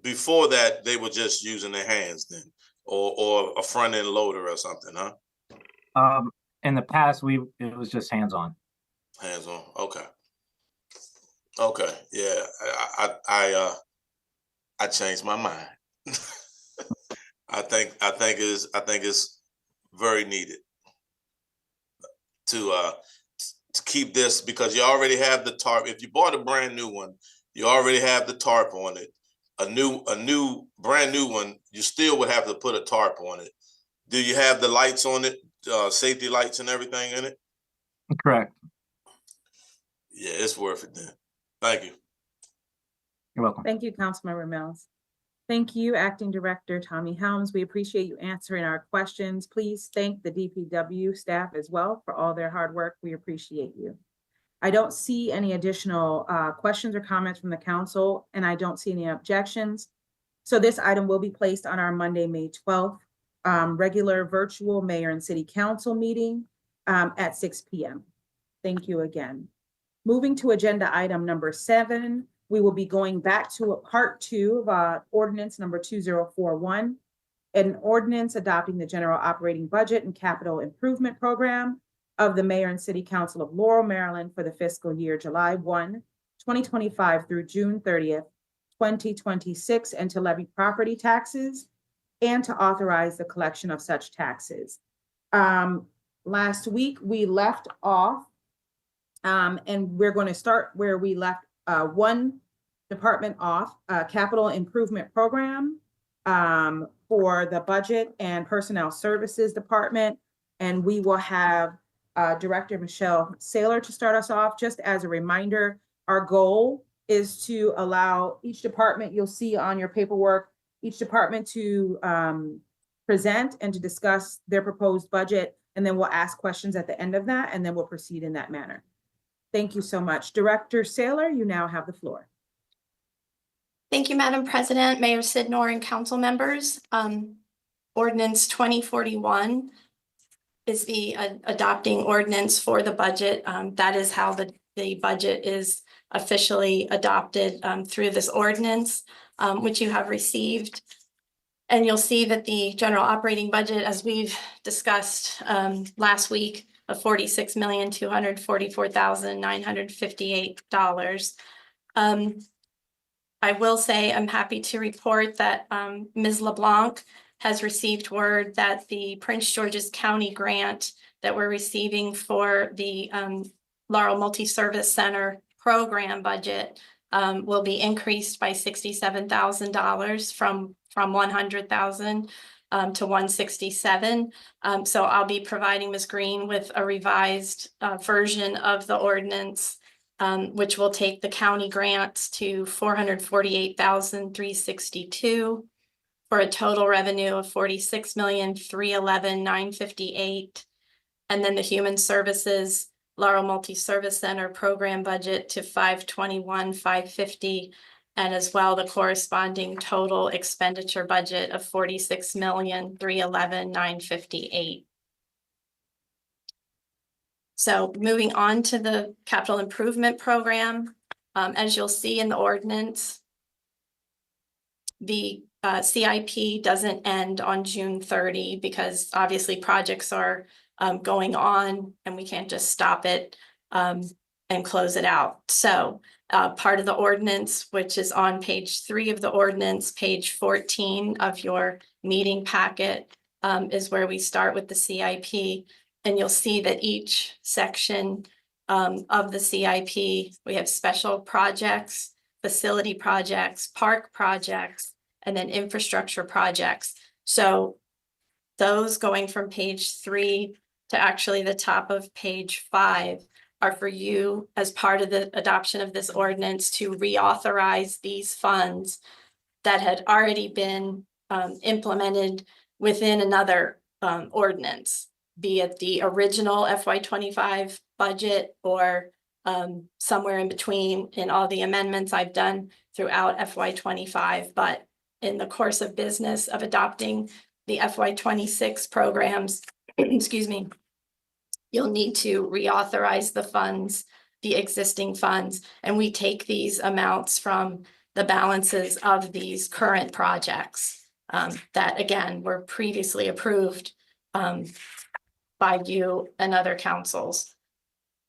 before that, they were just using their hands then, or a front end loader or something, huh? In the past, it was just hands on. Hands on. Okay. Yeah. I changed my mind. I think it's very needed to keep this, because you already have the tarp. If you bought a brand new one, you already have the tarp on it. A new brand new one, you still would have to put a tarp on it. Do you have the lights on it, safety lights and everything in it? Correct. Yeah, it's worth it then. Thank you. You're welcome. Thank you, Councilmember Mills. Thank you, Acting Director Tommy Helms. We appreciate you answering our questions. Please thank the DPW staff as well for all their hard work. We appreciate you. I don't see any additional questions or comments from the council, and I don't see any objections. So this item will be placed on our Monday, May 12th, regular virtual mayor and city council meeting at 6 p.m. Thank you again. Moving to agenda item number 7, we will be going back to part 2 of ordinance number 2041, an ordinance adopting the general operating budget and capital improvement program of the Mayor and City Council of Laurel, Maryland for the fiscal year July 1, 2025 through June 30th, 2026, and to levy property taxes and to authorize the collection of such taxes. Last week we left off, and we're going to start where we left one department off, capital improvement program for the budget and personnel services department. And we will have Director Michelle Saylor to start us off. Just as a reminder, our goal is to allow each department, you'll see on your paperwork, each department to present and to discuss their proposed budget. And then we'll ask questions at the end of that, and then we'll proceed in that manner. Thank you so much. Director Saylor, you now have the floor. Thank you, Madam President, Mayor Sidnor, and council members. Ordinance 2041 is the adopting ordinance for the budget. That is how the budget is officially adopted through this ordinance, which you have received. And you'll see that the general operating budget, as we've discussed last week, of $46,244,958. I will say I'm happy to report that Ms. LeBlanc has received word that the Prince George's County grant that we're receiving for the Laurel Multi-Service Center program budget will be increased by $67,000 from from 100,000 to 167. So I'll be providing Ms. Green with a revised version of the ordinance, which will take the county grants to 448,362 for a total revenue of 46,311,958. And then the Human Services Laurel Multi-Service Center program budget to 521,550, and as well the corresponding total expenditure budget of 46,311,958. So moving on to the capital improvement program, as you'll see in the ordinance, the CIP doesn't end on June 30 because obviously projects are going on and we can't just stop it and close it out. So part of the ordinance, which is on page 3 of the ordinance, page 14 of your meeting packet, is where we start with the CIP. And you'll see that each section of the CIP, we have special projects, facility projects, park projects, and then infrastructure projects. So those going from page 3 to actually the top of page 5 are for you as part of the adoption of this ordinance to reauthorize these funds that had already been implemented within another ordinance, be it the original FY25 budget or somewhere in between in all the amendments I've done throughout FY25. But in the course of business of adopting the FY26 programs, excuse me, you'll need to reauthorize the funds, the existing funds, and we take these amounts from the balances of these current projects that, again, were previously approved by you and other councils.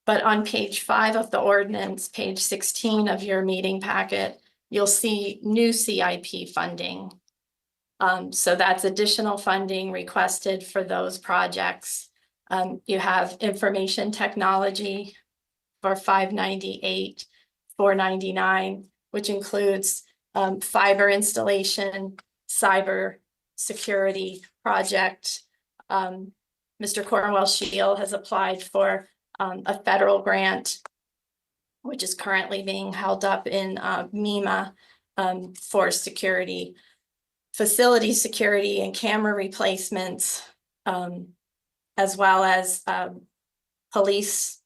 But on page 5 of the ordinance, page 16 of your meeting packet, you'll see new CIP funding. So that's additional funding requested for those projects. You have information technology for 598, 499, which includes fiber installation, cyber security project. Mr. Cornwell Shield has applied for a federal grant, which is currently being held up in MEMA for security, facility security and camera replacements, as well as police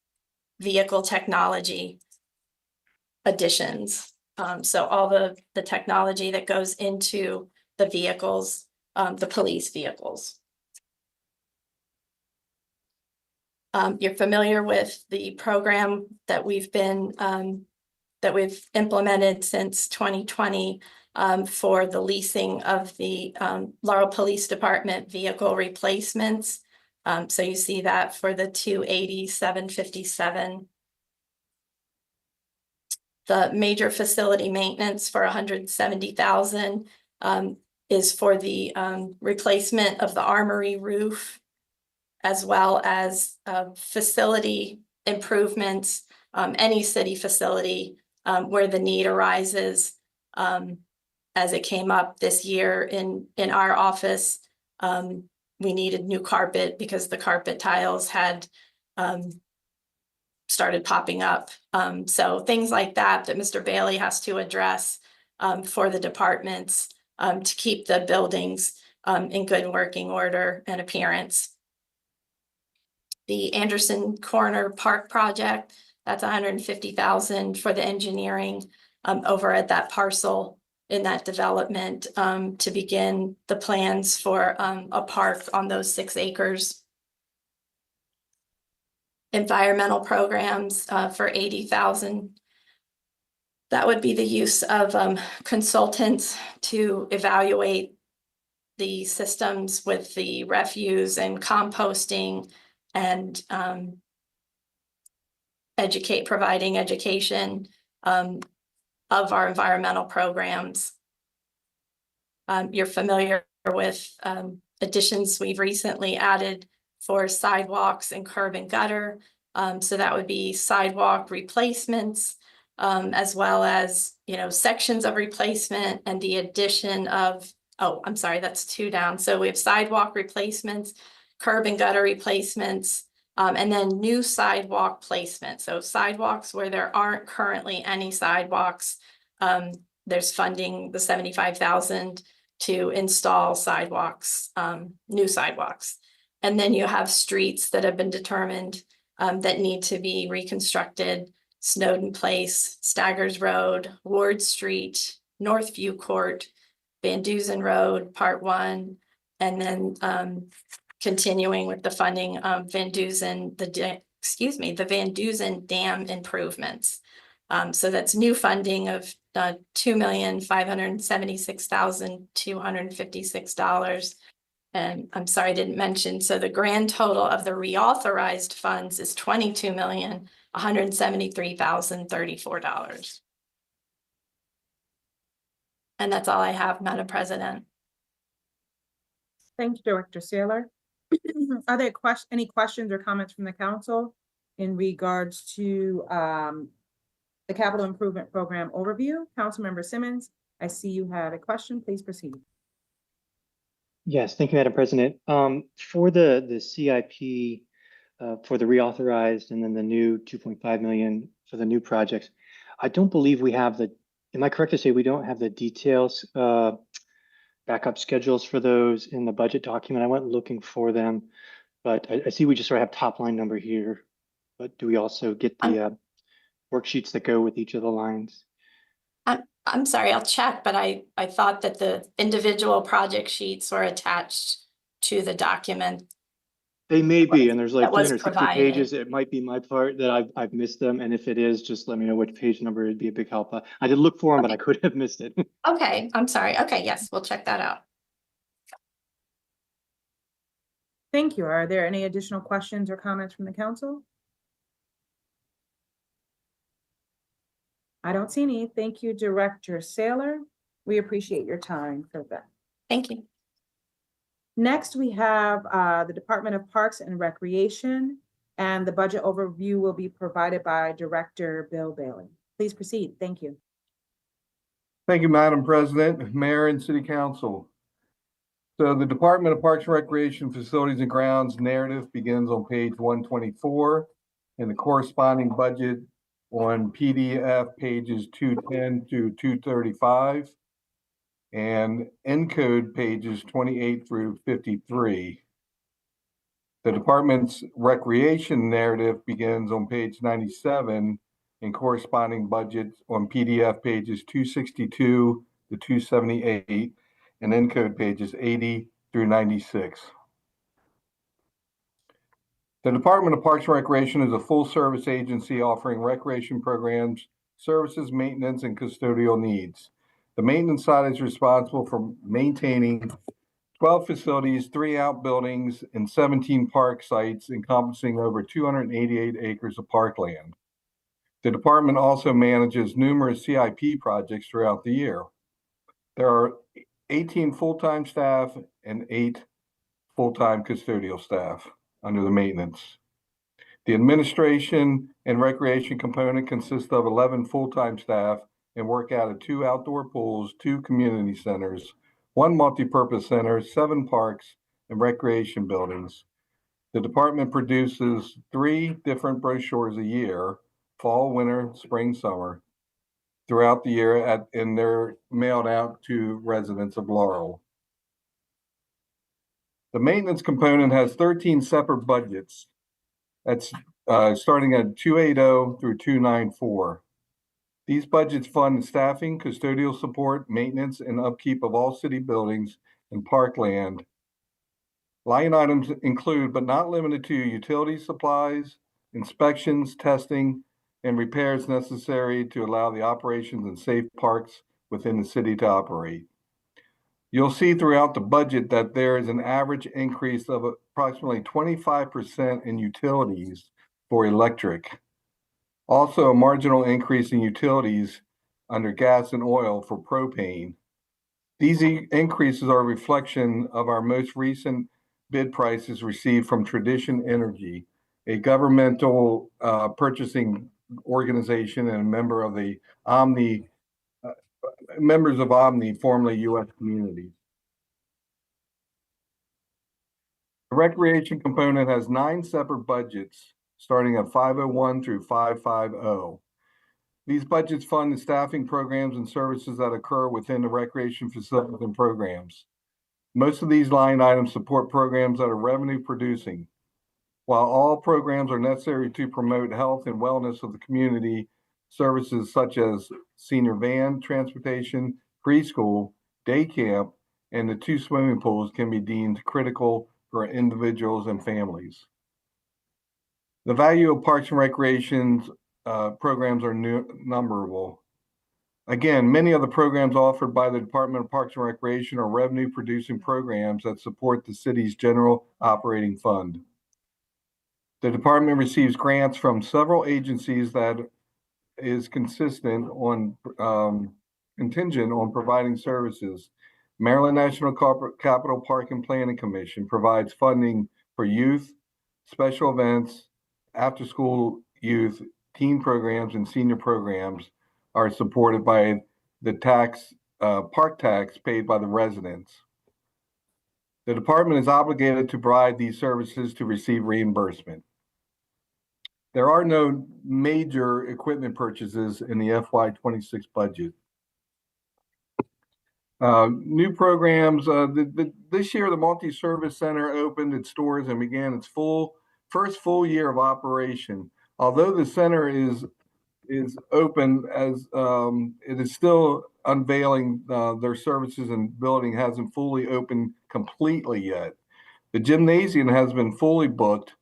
vehicle technology additions. So all the technology that goes into the vehicles, the police vehicles. You're familiar with the program that we've been that we've implemented since 2020 for the leasing of the Laurel Police Department vehicle replacements. So you see that for the 280,757. The major facility maintenance for 170,000 is for the replacement of the armory roof, as well as facility improvements, any city facility where the need arises. As it came up this year in our office, we needed new carpet because the carpet tiles had started popping up. So things like that Mr. Bailey has to address for the departments to keep the buildings in good working order and appearance. The Anderson Corner Park project, that's 150,000 for the engineering over at that parcel in that development to begin the plans for a park on those 6 acres. Environmental programs for 80,000. That would be the use of consultants to evaluate the systems with the refuse and composting and providing education of our environmental programs. You're familiar with additions we've recently added for sidewalks and curb and gutter. So that would be sidewalk replacements, as well as, sections of replacement and the addition of Oh, I'm sorry, that's 2 down. So we have sidewalk replacements, curb and gutter replacements, and then new sidewalk placement. So sidewalks where there aren't currently any sidewalks. There's funding the 75,000 to install sidewalks, new sidewalks. And then you have streets that have been determined that need to be reconstructed. Snowden Place, Staggers Road, Ward Street, Northview Court, Van Dusen Road, Part 1, and then continuing with the funding of Van Dusen, the Van Dusen Dam improvements. So that's new funding of $2,576,256. And I'm sorry, I didn't mention, so the grand total of the reauthorized funds is $22,173,034. And that's all I have, Madam President. Thank you, Director Saylor. Are there any questions or comments from the council in regards to the capital improvement program overview? Councilmember Simmons, I see you have a question. Please proceed. Yes, thank you, Madam President. For the CIP, for the reauthorized and then the new 2.5 million for the new projects, I don't believe we have am I correct to say we don't have the details, backup schedules for those in the budget document? I went looking for them, but I see we just sort of have top line number here, but do we also get the worksheets that go with each of the lines? I'm sorry, I'll check, but I thought that the individual project sheets were attached to the document. They may be, and there's like That was 360 pages. It might be my part that I've missed them, and if it is, just let me know which page number. It'd be a big help. I did look for them, but I could have missed it. Okay, I'm sorry. Okay, yes, we'll check that out. Thank you. Are there any additional questions or comments from the council? I don't see any. Thank you, Director Saylor. We appreciate your time for that. Thank you. Next, we have the Department of Parks and Recreation, and the budget overview will be provided by Director Bill Bailey. Please proceed. Thank you. Thank you, Madam President, Mayor, and City Council. So the Department of Parks and Recreation Facilities and Grounds narrative begins on page 124, and the corresponding budget on PDF pages 210 to 235, and encode pages 28 through 53. The department's recreation narrative begins on page 97 and corresponding budgets on PDF pages 262 to 278 and encode pages 80 through 96. The Department of Parks and Recreation is a full-service agency offering recreation programs, services, maintenance, and custodial needs. The maintenance side is responsible for maintaining 12 facilities, 3 outbuildings, and 17 park sites encompassing over 288 acres of parkland. The department also manages numerous CIP projects throughout the year. There are 18 full-time staff and 8 full-time custodial staff under the maintenance. The administration and recreation component consists of 11 full-time staff and work out of 2 outdoor pools, 2 community centers, 1 multi-purpose center, 7 parks and recreation buildings. The department produces 3 different brochures a year, fall, winter, spring, summer, throughout the year, and they're mailed out to residents of Laurel. The maintenance component has 13 separate budgets. That's starting at 280 through 294. These budgets fund staffing, custodial support, maintenance, and upkeep of all city buildings and parkland. Line items include, but not limited to, utility supplies, inspections, testing, and repairs necessary to allow the operations and safe parks within the city to operate. You'll see throughout the budget that there is an average increase of approximately 25% in utilities for electric. Also, a marginal increase in utilities under gas and oil for propane. These increases are a reflection of our most recent bid prices received from Tradition Energy, a governmental purchasing organization and a member of the members of Omni, formerly U.S. Communities. recreation component has 9 separate budgets, starting at 501 through 550. These budgets fund the staffing programs and services that occur within the recreation facilities and programs. Most of these line items support programs that are revenue producing. While all programs are necessary to promote health and wellness of the community, services such as senior van transportation, preschool, day camp, and the 2 swimming pools can be deemed critical for individuals and families. The value of Parks and Recreation's programs are numberable. Again, many of the programs offered by the Department of Parks and Recreation are revenue-producing programs that support the city's general operating fund. The department receives grants from several agencies that is contingent on providing services. Maryland National Capital Park and Planning Commission provides funding for youth, special events, after-school youth, teen programs, and senior programs are supported by the park tax paid by the residents. The department is obligated to provide these services to receive reimbursement. There are no major equipment purchases in the FY26 budget. New programs, this year the Multi-Service Center opened its doors and began its first full year of operation. Although the center is open, as it is still unveiling their services, and building hasn't fully opened completely yet. The gymnasium has been fully booked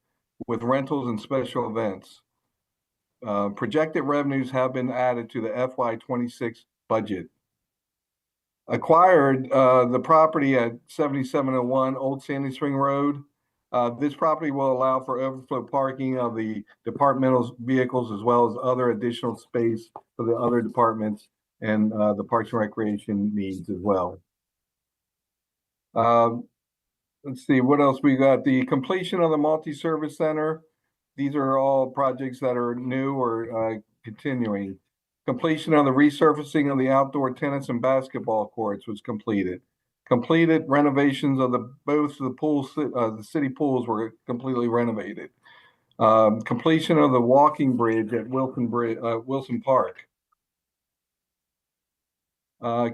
with rentals and special events. Projected revenues have been added to the FY26 budget. Acquired the property at 7701 Old Sandy Spring Road. This property will allow for overflow parking of the departmental vehicles, as well as other additional space for the other departments and the Parks and Recreation needs as well. Let's see what else we got. The completion of the multi-service center. These are all projects that are new or continuing. Completion of the resurfacing of the outdoor tennis and basketball courts was completed. Completed renovations of both the pools, the city pools were completely renovated. Completion of the walking bridge at Wilson Park.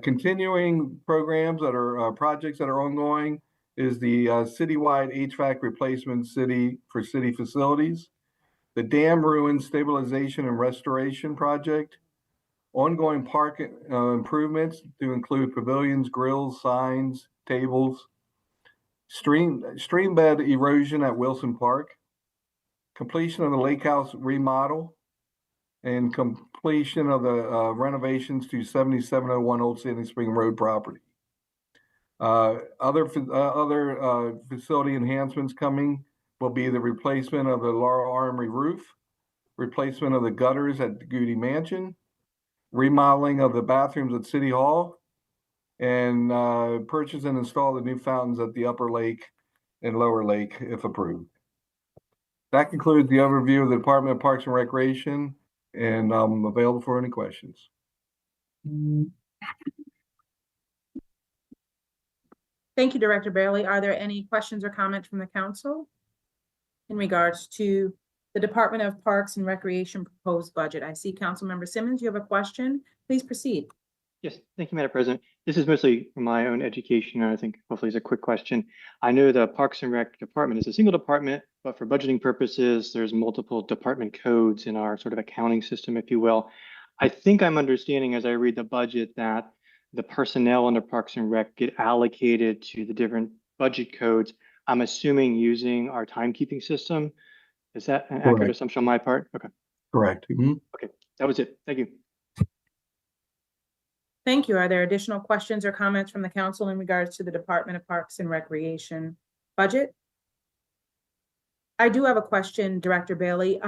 Continuing programs that are projects that are ongoing is the citywide HVAC replacement for city facilities, the dam ruin stabilization and restoration project, ongoing park improvements to include pavilions, grills, signs, tables, stream bed erosion at Wilson Park, completion of the lake house remodel, and completion of the renovations to 7701 Old Sandy Spring Road property. Other facility enhancements coming will be the replacement of the Laurel Armory roof, replacement of the gutters at the Gude Mansion, remodeling of the bathrooms at City Hall, and purchase and install the new fountains at the Upper Lake and Lower Lake if approved. That concludes the overview of the Department of Parks and Recreation, and I'm available for any questions. Thank you, Director Bailey. Are there any questions or comments from the council in regards to the Department of Parks and Recreation proposed budget? I see Councilmember Simmons, you have a question. Please proceed. Yes, thank you, Madam President. This is mostly for my own education, and I think hopefully it's a quick question. I know the Parks and Rec department is a single department, but for budgeting purposes, there's multiple department codes in our sort of accounting system, if you will. I think I'm understanding as I read the budget that the personnel under Parks and Rec get allocated to the different budget codes. I'm assuming using our timekeeping system. Is that an accurate assumption on my part? Okay. Correct. Mm-hmm. Okay, that was it. Thank you. Thank you. Are there additional questions or comments from the council in regards to the Department of Parks and Recreation budget? I do have a question, Director Bailey.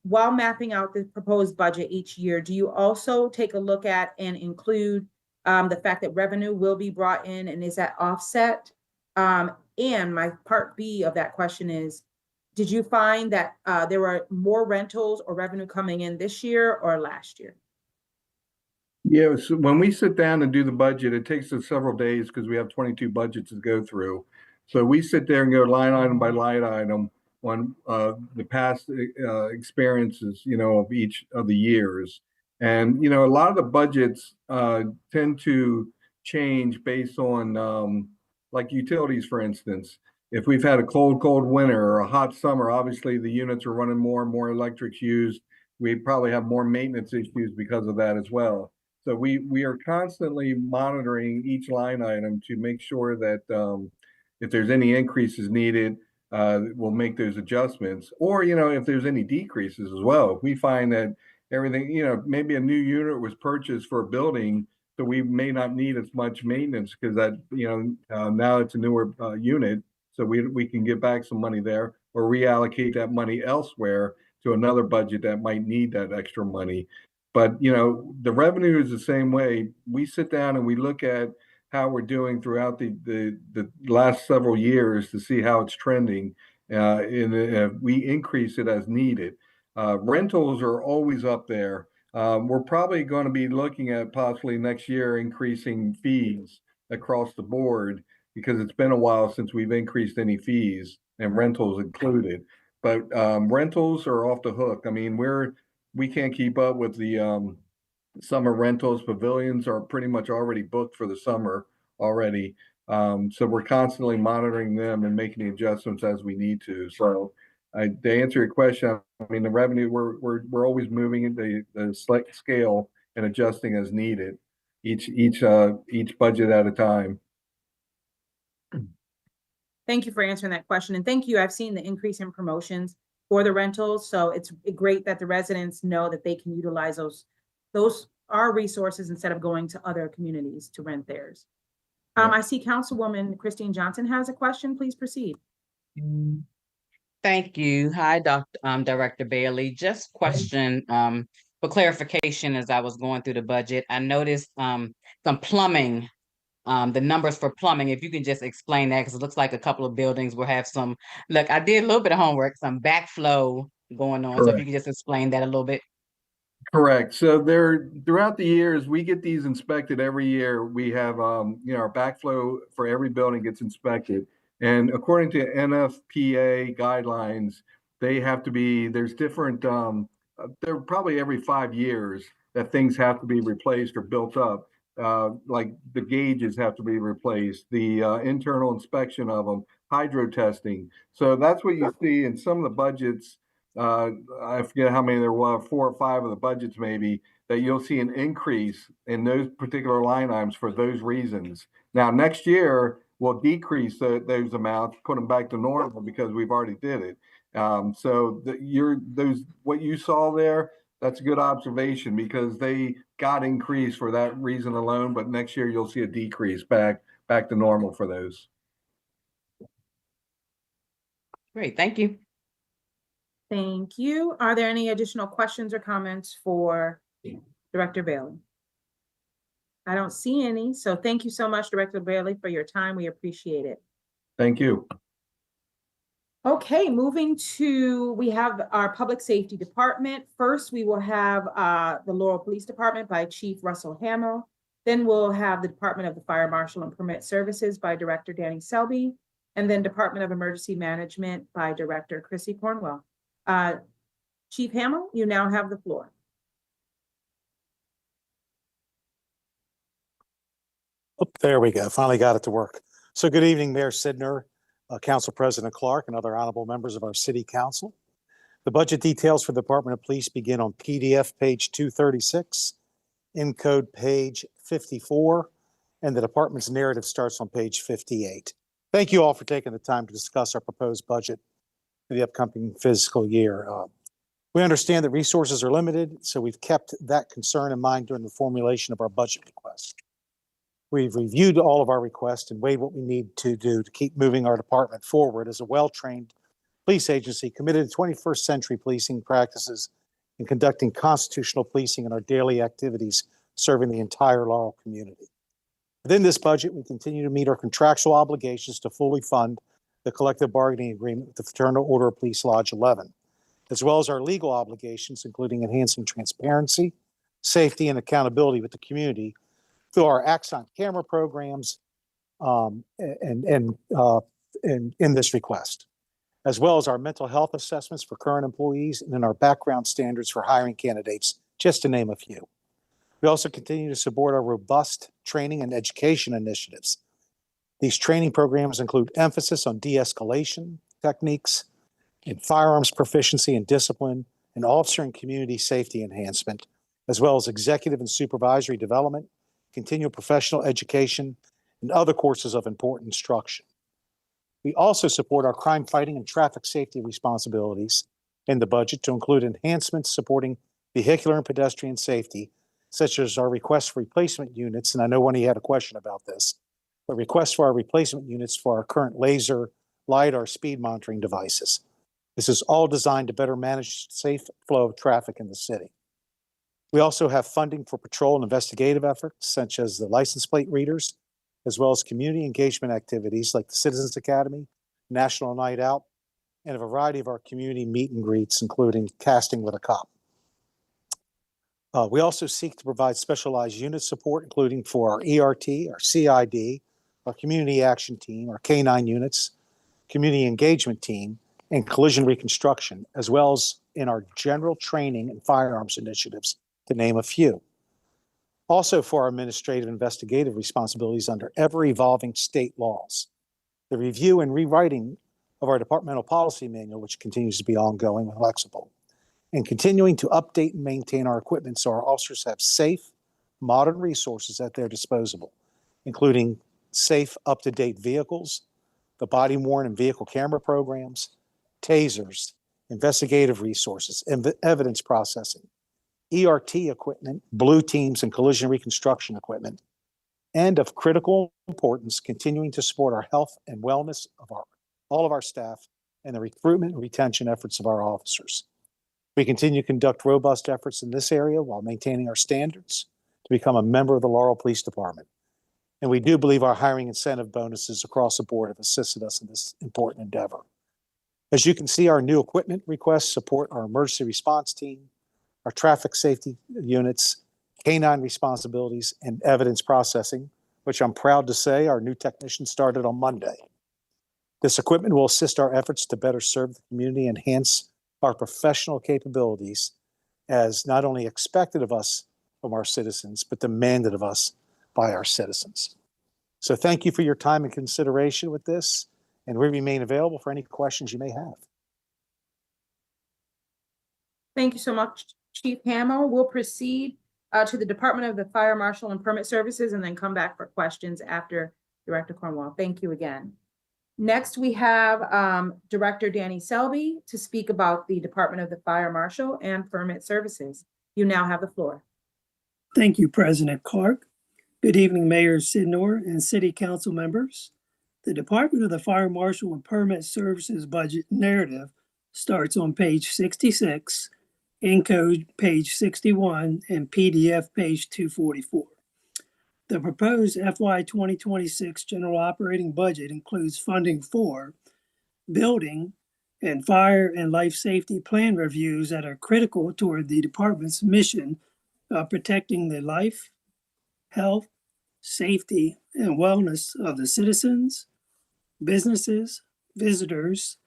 While mapping out the proposed budget each year, do you also take a look at and include the fact that revenue will be brought in, and is that offset? And my part B of that question is, did you find that there were more rentals or revenue coming in this year or last year? Yeah, so when we sit down and do the budget, it takes us several days because we have 22 budgets to go through. So we sit there and go line item by line item on the past experiences, of each of the years. And, a lot of the budgets tend to change based on like utilities, for instance. If we've had a cold winter or a hot summer, obviously the units are running more and more electrics used. We probably have more maintenance issues because of that as well. So we are constantly monitoring each line item to make sure that if there's any increases needed, we'll make those adjustments. Or, if there's any decreases as well. If we find that everything, maybe a new unit was purchased for a building, so we may not need as much maintenance because that, now it's a newer unit. So we can get back some money there or reallocate that money elsewhere to another budget that might need that extra money. But, the revenue is the same way. We sit down and we look at how we're doing throughout the last several years to see how it's trending. And we increase it as needed. Rentals are always up there. We're probably going to be looking at possibly next year increasing fees across the board because it's been a while since we've increased any fees and rentals included. But rentals are off the hook. I mean, we can't keep up with the summer rentals. Pavilions are pretty much already booked for the summer already. So we're constantly monitoring them and making the adjustments as we need to. So to answer your question, I mean, the revenue, we're always moving in the scale and adjusting as needed, each budget at a time. Thank you for answering that question. And thank you. I've seen the increase in promotions for the rentals. So it's great that the residents know that they can utilize those are resources instead of going to other communities to rent theirs. I see Councilwoman Christine Johnson has a question. Please proceed. Thank you. Hi, Director Bailey. Just question for clarification as I was going through the budget. I noticed some plumbing, the numbers for plumbing. If you can just explain that, because it looks like a couple of buildings will have some, look, I did a little bit of homework, some backflow going on. So if you can just explain that a little bit. Correct. So throughout the years, we get these inspected every year. We have, our backflow for every building gets inspected. And according to NFPA guidelines, they have to be, there's different, they're probably every 5 years that things have to be replaced or built up. Like the gauges have to be replaced, the internal inspection of them, hydro testing. So that's what you see in some of the budgets. I forget how many there were, 4 or 5 of the budgets maybe, that you'll see an increase in those particular line items for those reasons. Now, next year, we'll decrease those amounts, put them back to normal because we've already did it. So what you saw there, that's a good observation because they got increased for that reason alone, but next year you'll see a decrease back to normal for those. Great, thank you. Thank you. Are there any additional questions or comments for Director Bailey? I don't see any. So thank you so much, Director Bailey, for your time. We appreciate it. Thank you. Okay, we have our Public Safety Department. First, we will have the Laurel Police Department by Chief Russell Hamill. Then we'll have the Department of the Fire Marshal and Permit Services by Director Danny Selby. And then Department of Emergency Management by Director Chrissy Cornwell. Chief Hamill, you now have the floor. Oh, there we go. Finally got it to work. So good evening, Mayor Sidner, Council President Clark, and other honorable members of our City Council. The budget details for the Department of Police begin on PDF page 236, in code page 54, and the department's narrative starts on page 58. Thank you all for taking the time to discuss our proposed budget for the upcoming fiscal year. We understand that resources are limited, so we've kept that concern in mind during the formulation of our budget request. We've reviewed all of our requests and weighed what we need to do to keep moving our department forward as a well-trained police agency committed to 21st century policing practices and conducting constitutional policing in our daily activities, serving the entire Laurel community. Within this budget, we continue to meet our contractual obligations to fully fund the collective bargaining agreement with the Fraternal Order of Police Lodge 11, as well as our legal obligations, including enhancing transparency, safety, and accountability with the community through our Axon camera programs and in this request, as well as our mental health assessments for current employees and in our background standards for hiring candidates, just to name a few. We also continue to support our robust training and education initiatives. These training programs include emphasis on de-escalation techniques, and firearms proficiency and discipline, and officer and community safety enhancement, as well as executive and supervisory development, continual professional education, and other courses of important instruction. We also support our crime fighting and traffic safety responsibilities in the budget to include enhancements supporting vehicular and pedestrian safety, such as our request for replacement units, and I know one of you had a question about this, but requests for our replacement units for our current laser, LiDAR speed monitoring devices. This is all designed to better manage safe flow of traffic in the city. We also have funding for patrol and investigative efforts, such as the license plate readers, as well as community engagement activities like the Citizens Academy, National Night Out, and a variety of our community meet and greets, including Casting with a Cop. We also seek to provide specialized unit support, including for our ERT, our CID, our Community Action Team, our K-9 units, Community Engagement Team, and Collision Reconstruction, as well as in our general training and firearms initiatives, to name a few. Also for our administrative investigative responsibilities under ever-evolving state laws, the review and rewriting of our departmental policy manual, which continues to be ongoing and flexible, and continuing to update and maintain our equipment so our officers have safe, modern resources at their disposal, including safe, up-to-date vehicles, the body-worn and vehicle camera programs, tasers, investigative resources, evidence processing, ERT equipment, blue teams, and collision reconstruction equipment, and of critical importance, continuing to support our health and wellness of all of our staff and the recruitment and retention efforts of our officers. We continue to conduct robust efforts in this area while maintaining our standards to become a member of the Laurel Police Department. And we do believe our hiring incentive bonuses across the board have assisted us in this important endeavor. As you can see, our new equipment requests support our emergency response team, our traffic safety units, K-9 responsibilities, and evidence processing, which I'm proud to say our new technician started on Monday. This equipment will assist our efforts to better serve the community, enhance our professional capabilities as not only expected of us from our citizens, but demanded of us by our citizens. So thank you for your time and consideration with this, and we remain available for any questions you may have. Thank you so much, Chief Hamill. We'll proceed to the Department of the Fire Marshal and Permit Services and then come back for questions after Director Cornwell. Thank you again. Next, we have Director Danny Selby to speak about the Department of the Fire Marshal and Permit Services. You now have the floor. Thank you, President Clark. Good evening, Mayor Sidnor and City Council members. The Department of the Fire Marshal and Permit Services budget narrative starts on page 66, Encode page 61, and PDF page 244. The proposed FY 2026 general operating budget includes funding for building and fire and life safety plan reviews that are critical toward the department's mission of protecting the life, health, safety, and wellness of the citizens, businesses, visitors,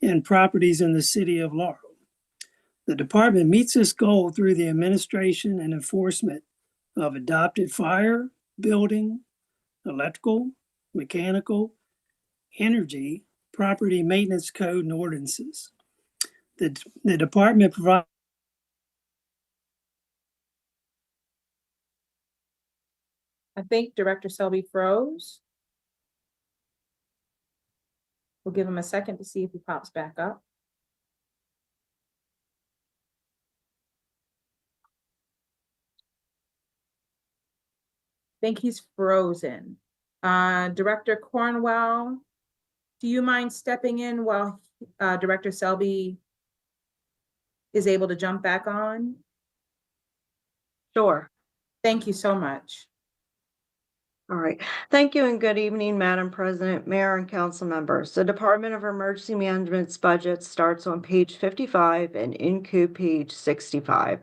and properties in the city of Laurel. The department meets this goal through the administration and enforcement of adopted fire, building, electrical, mechanical, energy, property maintenance code, and ordinances. The department provides I think Director Selby froze. We'll give him a second to see if he pops back up. I think he's frozen. Director Cornwell, do you mind stepping in while Director Selby is able to jump back on? Sure. Thank you so much. All right. Thank you and good evening, Madam President, Mayor, and council members. The Department of Emergency Management's budget starts on page 55 and include page 65.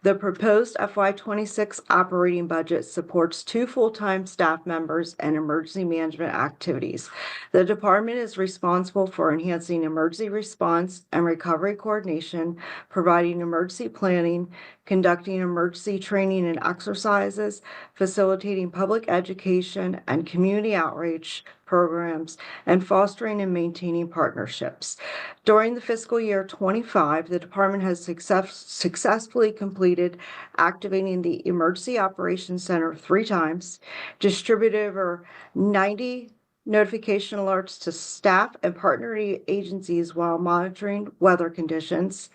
The proposed FY26 operating budget supports 2 full-time staff members and emergency management activities. The department is responsible for enhancing emergency response and recovery coordination, providing emergency planning, conducting emergency training and exercises, facilitating public education and community outreach programs, and fostering and maintaining partnerships. During the fiscal year 25, the department has successfully completed activating the Emergency Operations Center 3 times, distributed over 90 notification alerts to staff and partner agencies while monitoring weather conditions,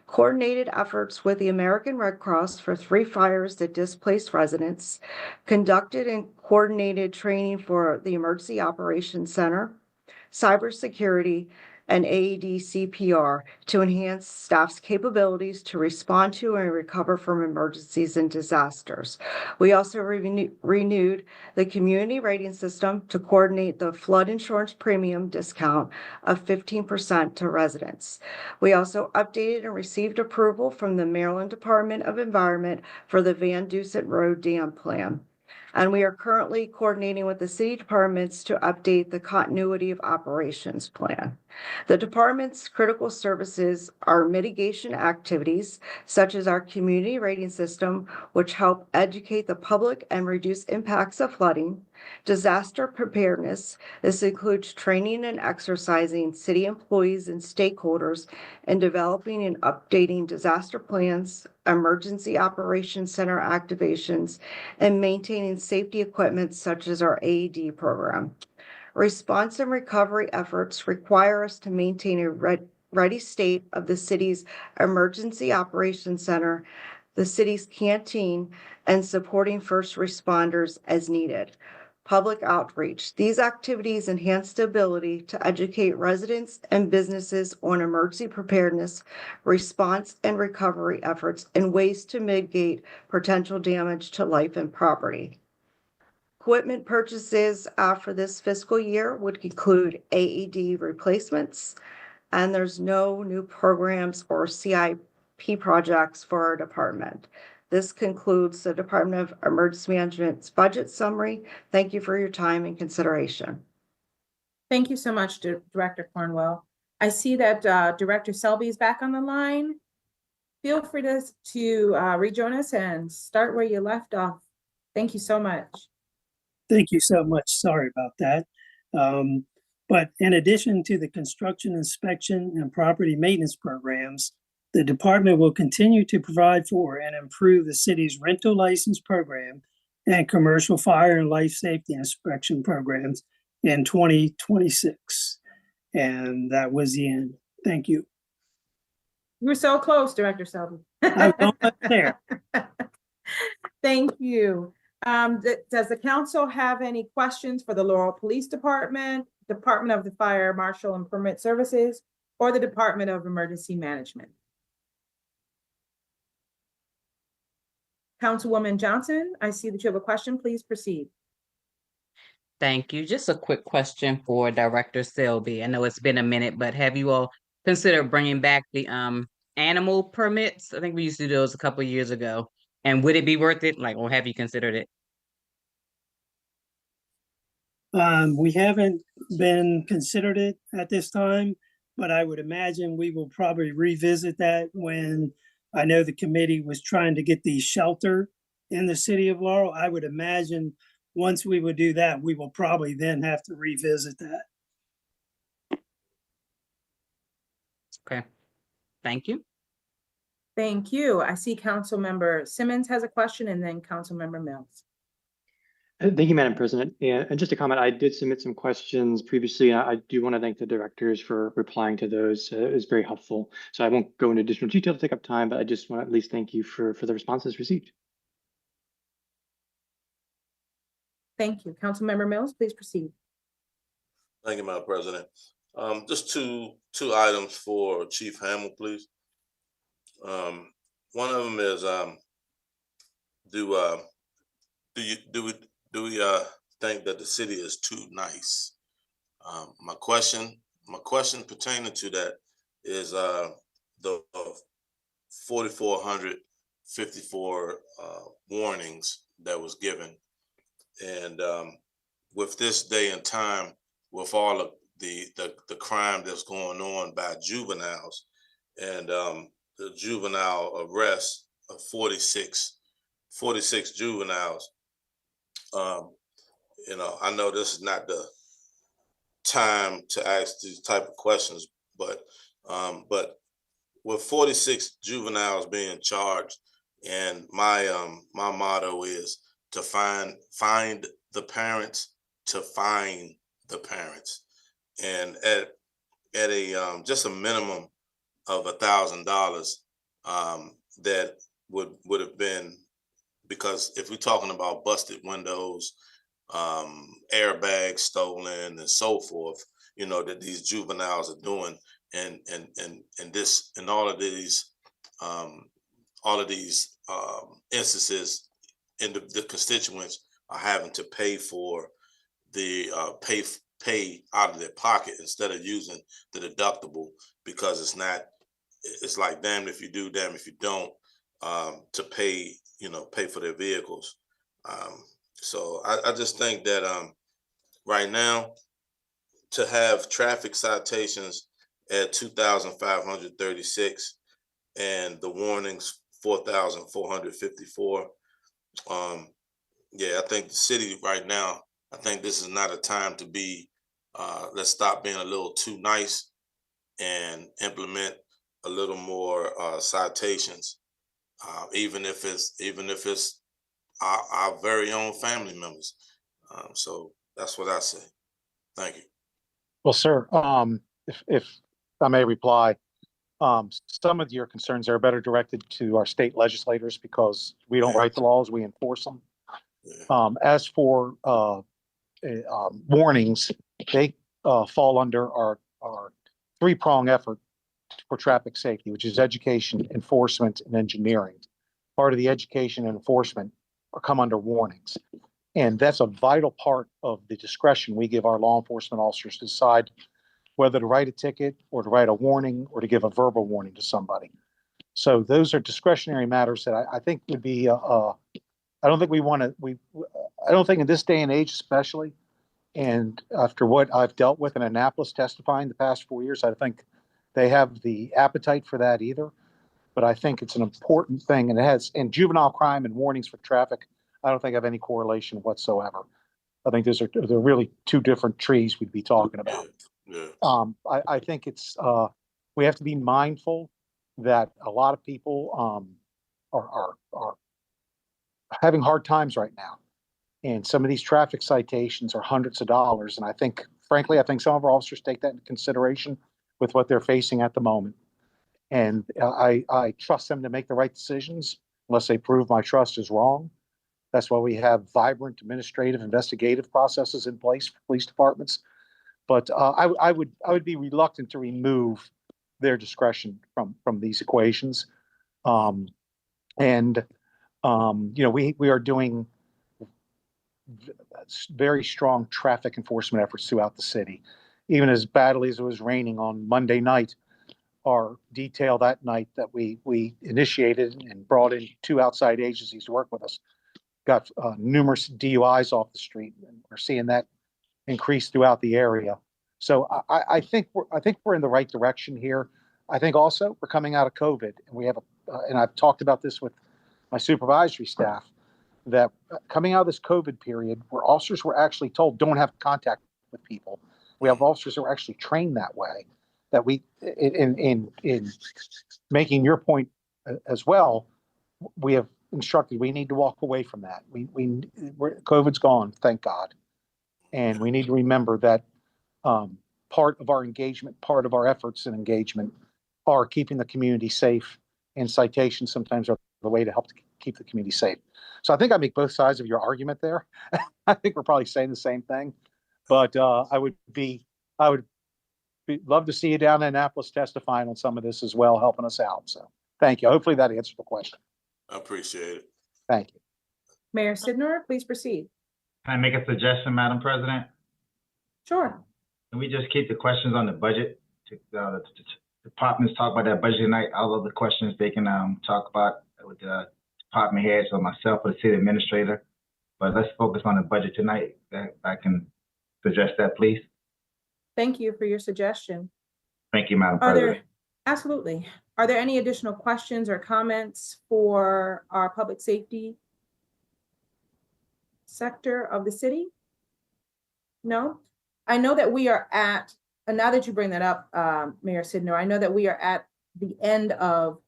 coordinated efforts with the American Red Cross for 3 fires that displaced residents, conducted and coordinated training for the Emergency Operations Center, cybersecurity, and AED CPR to enhance staff's capabilities to respond to and recover from emergencies and disasters. We also renewed the community rating system to coordinate the flood insurance premium discount of 15% to residents. We also updated and received approval from the Maryland Department of Environment for the Van Dusen Road Dam Plan. And we are currently coordinating with the city departments to update the continuity of operations plan. The department's critical services are mitigation activities, such as our community rating system, which help educate the public and reduce impacts of flooding, disaster preparedness. This includes training and exercising city employees and stakeholders in developing and updating disaster plans, emergency operations center activations, and maintaining safety equipment such as our AED program. Response and recovery efforts require us to maintain a ready state of the city's emergency operations center, the city's canteen, and supporting first responders as needed. Public outreach. These activities enhance the ability to educate residents and businesses on emergency preparedness, response, and recovery efforts and ways to mitigate potential damage to life and property. Equipment purchases for this fiscal year would include AED replacements, and there's no new programs or CIP projects for our department. This concludes the Department of Emergency Management's budget summary. Thank you for your time and consideration. Thank you so much, Director Cornwell. I see that Director Selby is back on the line. Feel free to rejoin us and start where you left off. Thank you so much. Thank you so much. Sorry about that. But in addition to the construction inspection and property maintenance programs, the department will continue to provide for and improve the city's rental license program and commercial fire and life safety inspection programs in 2026. And that was the end. Thank you. You were so close, Director Selby. I was almost there. Thank you. Does the council have any questions for the Laurel Police Department, Department of the Fire Marshal and Permit Services, or the Department of Emergency Management? Councilwoman Johnson, I see that you have a question. Please proceed. Thank you. Just a quick question for Director Selby. I know it's been a minute, but have you all considered bringing back the animal permits? I think we used to do those a couple of years ago. And would it be worth it? Or have you considered it? We haven't been considered it at this time, but I would imagine we will probably revisit that when I know the committee was trying to get the shelter in the city of Laurel. I would imagine once we would do that, we will probably then have to revisit that. Okay. Thank you. Thank you. I see Councilmember Simmons has a question and then Councilmember Mills. Thank you, Madam President. And just a comment, I did submit some questions previously. And I do want to thank the directors for replying to those. It was very helpful. So I won't go into additional detail to take up time, but I just want to at least thank you for the responses received. Thank you. Councilmember Mills, please proceed. Thank you, Madam President. Just two items for Chief Hamill, please. One of them is do we think that the city is too nice. My question pertaining to that is the 4,454 warnings that was given, and with this day and time, with all of the crime that's going on by juveniles, and the juvenile arrest of 46 juveniles. You know, I know this is not the time to ask these type of questions, but with 46 juveniles being charged, and my motto is to find the parents, to find the parents, and at a just a minimum of $1,000, that would have been, because if we're talking about busted windows, airbags stolen, and so forth, you know, that these juveniles are doing, and all of these instances, and the constituents are having to pay for the pay out of their pocket instead of using the deductible, because it's like damn if you do, damn if you don't, to pay for their vehicles. So I just think that right now, to have traffic citations at 2,536 and the warnings 4,454, yeah, I think the city right now, I think this is not a time to be, let's stop being a little too nice and implement a little more citations, even if it's our very own family members. So that's what I say. Thank you. Well, sir, if I may reply, some of your concerns are better directed to our state legislators, because we don't write the laws, we enforce them. As for warnings, they fall under our three-prong effort for traffic safety, which is education, enforcement, and engineering. Part of the education and enforcement come under warnings. And that's a vital part of the discretion we give our law enforcement officers to decide whether to write a ticket or to write a warning or to give a verbal warning to somebody. So those are discretionary matters that I think would be, I don't think I don't think in this day and age, especially, and after what I've dealt with in Annapolis testifying the past 4 years, I think they have the appetite for that either. But I think it's an important thing, and juvenile crime and warnings for traffic, I don't think have any correlation whatsoever. I think they're really two different trees we'd be talking about. Yeah. I think it's we have to be mindful that a lot of people are having hard times right now, and some of these traffic citations are hundreds of dollars. And I think, frankly, some of our officers take that into consideration with what they're facing at the moment. And I trust them to make the right decisions unless they prove my trust is wrong. That's why we have vibrant administrative investigative processes in place for police departments. But I would be reluctant to remove their discretion from these equations. You know, we are doing very strong traffic enforcement efforts throughout the city. Even as badly as it was raining on Monday night, our detail that night that we initiated and brought in 2 outside agencies to work with us got numerous DUIs off the street, and we're seeing that increase throughout the area. So I think we're in the right direction here. I think also we're coming out of COVID, and we have and I've talked about this with my supervisory staff, that coming out of this COVID period, where officers were actually told don't have contact with people, we have officers who are actually trained that way. That we, in making your point as well, we have instructed we need to walk away from that. COVID's gone, thank God, and we need to remember that part of our engagement, part of our efforts and engagement, are keeping the community safe, and citations sometimes are the way to help to keep the community safe. So I think I make both sides of your argument there. I think we're probably saying the same thing, but I would love to see you down in Annapolis testifying on some of this as well, helping us out. So thank you. Hopefully that answers the question. I appreciate it. Thank you. Mayor Sidnor, please proceed. Can I make a suggestion, Madam President? Sure. Can we just keep the questions on the budget? The departments talk about that budget tonight. All of the questions they can talk about with the department heads or myself or the city administrator. But let's focus on the budget tonight. If I can suggest that, please. Thank you for your suggestion. Thank you, Madam Are President. there, absolutely. Are there any additional questions or comments for our public safety sector of the city? No? I know that we are at, and now that you bring that up, Mayor Sidnor, I know that we are at the end of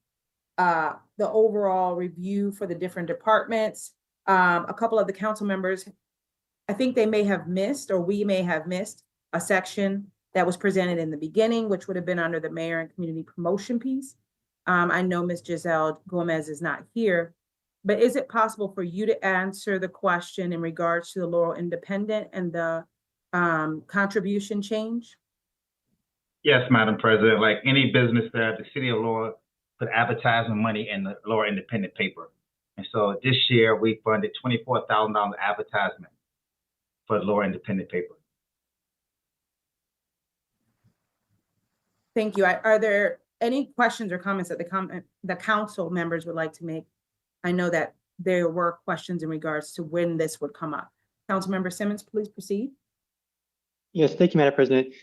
the overall review for the different departments. A couple of the council members, I think they may have missed, or we may have missed, a section that was presented in the beginning, which would have been under the mayor and community promotion piece. I know Ms. Giselle Gomez is not here, but is it possible for you to answer the question in regards to the Laurel Independent and the contribution change? Yes, Madam President. Like any business there, the city of Laurel put advertising money in the Laurel Independent paper. And so this year we funded $24,000 advertisement for the Laurel Independent paper. Thank you. Are there any questions or comments that the council members would like to make? I know that there were questions in regards to when this would come up. Councilmember Simmons, please proceed. Yes, thank you, Madam President.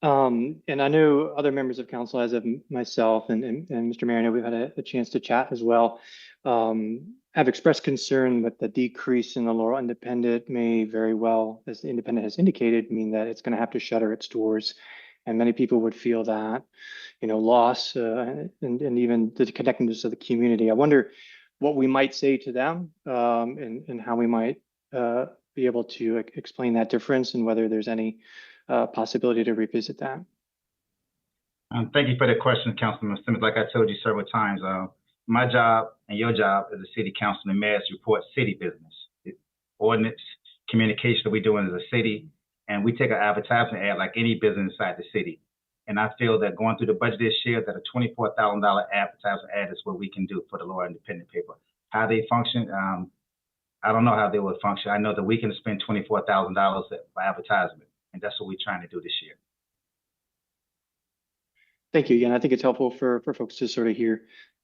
And I know other members of council, as of myself and Mr. Mayor, I know we've had a chance to chat as well, have expressed concern that the decrease in the Laurel Independent may very well, as the Independent has indicated, mean that it's going to have to shutter its doors. And many people would feel that, loss and even the connectedness of the community. I wonder what we might say to them and how we might be able to explain that difference and whether there's any possibility to revisit that. Thank you for the question, Councilman Simmons. Like I told you several times, my job and your job as a city council and mayor is to report city business, ordinance, communication that we're doing as a city, and we take an advertisement ad like any business inside the city. And I feel that going through the budget this year, that a $24,000 advertisement ad is what we can do for the Laurel Independent paper. How they function, I don't know how they will function. I know that we can spend $24,000 for advertisement, and that's what we're trying to do this year. Thank you. Yeah, I think it's helpful for folks to sort of hear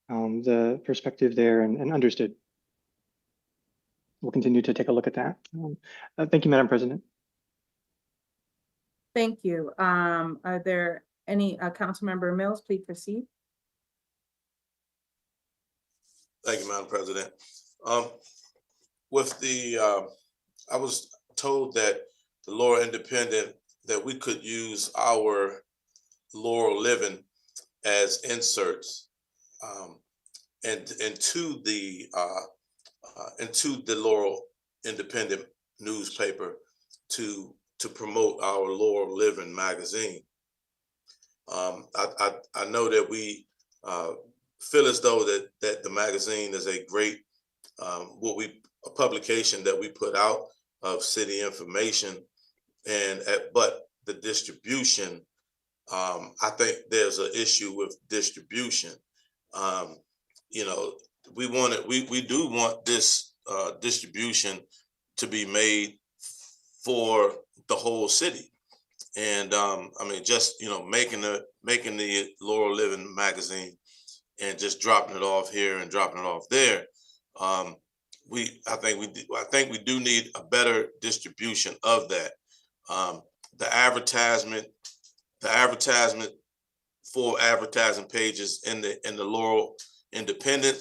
the perspective there and understood. We'll continue to take a look at that. Thank you, Madam President. Thank you. Are there any Councilmember Mills, please proceed. Thank you, Madam President. With the, I was told that the Laurel Independent, that we could use our Laurel Living as inserts and into the Laurel Independent newspaper to promote our Laurel Living magazine. I know that we feel as though that the magazine is a great a publication that we put out of city information, but the distribution, I think there's an issue with distribution. We do want this distribution to be made for the whole city. And I mean, just making the Laurel Living magazine and just dropping it off here and dropping it off there. I think we do need a better distribution of that. The advertisement for advertising pages in the Laurel Independent,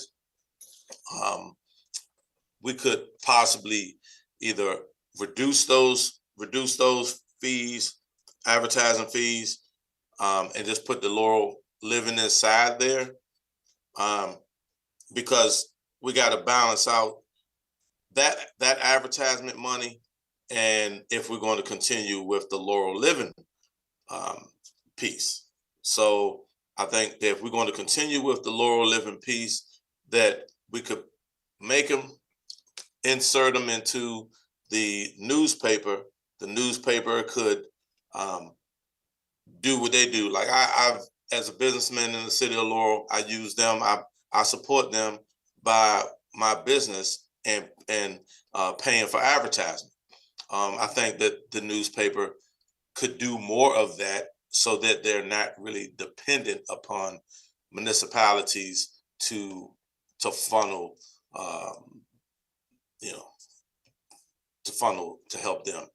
we could possibly either reduce those fees, advertising fees, and just put the Laurel Living inside there, because we got to balance out that advertisement money, and if we're going to continue with the Laurel Living piece. So I think that if we're going to continue with the Laurel Living piece, that we could make them, insert them into the newspaper. The newspaper could do what they do. Like I've, as a businessman in the city of Laurel, I use them. I support them by my business and paying for advertisement. I think that the newspaper could do more of that so that they're not really dependent upon municipalities to funnel, you know, to help them.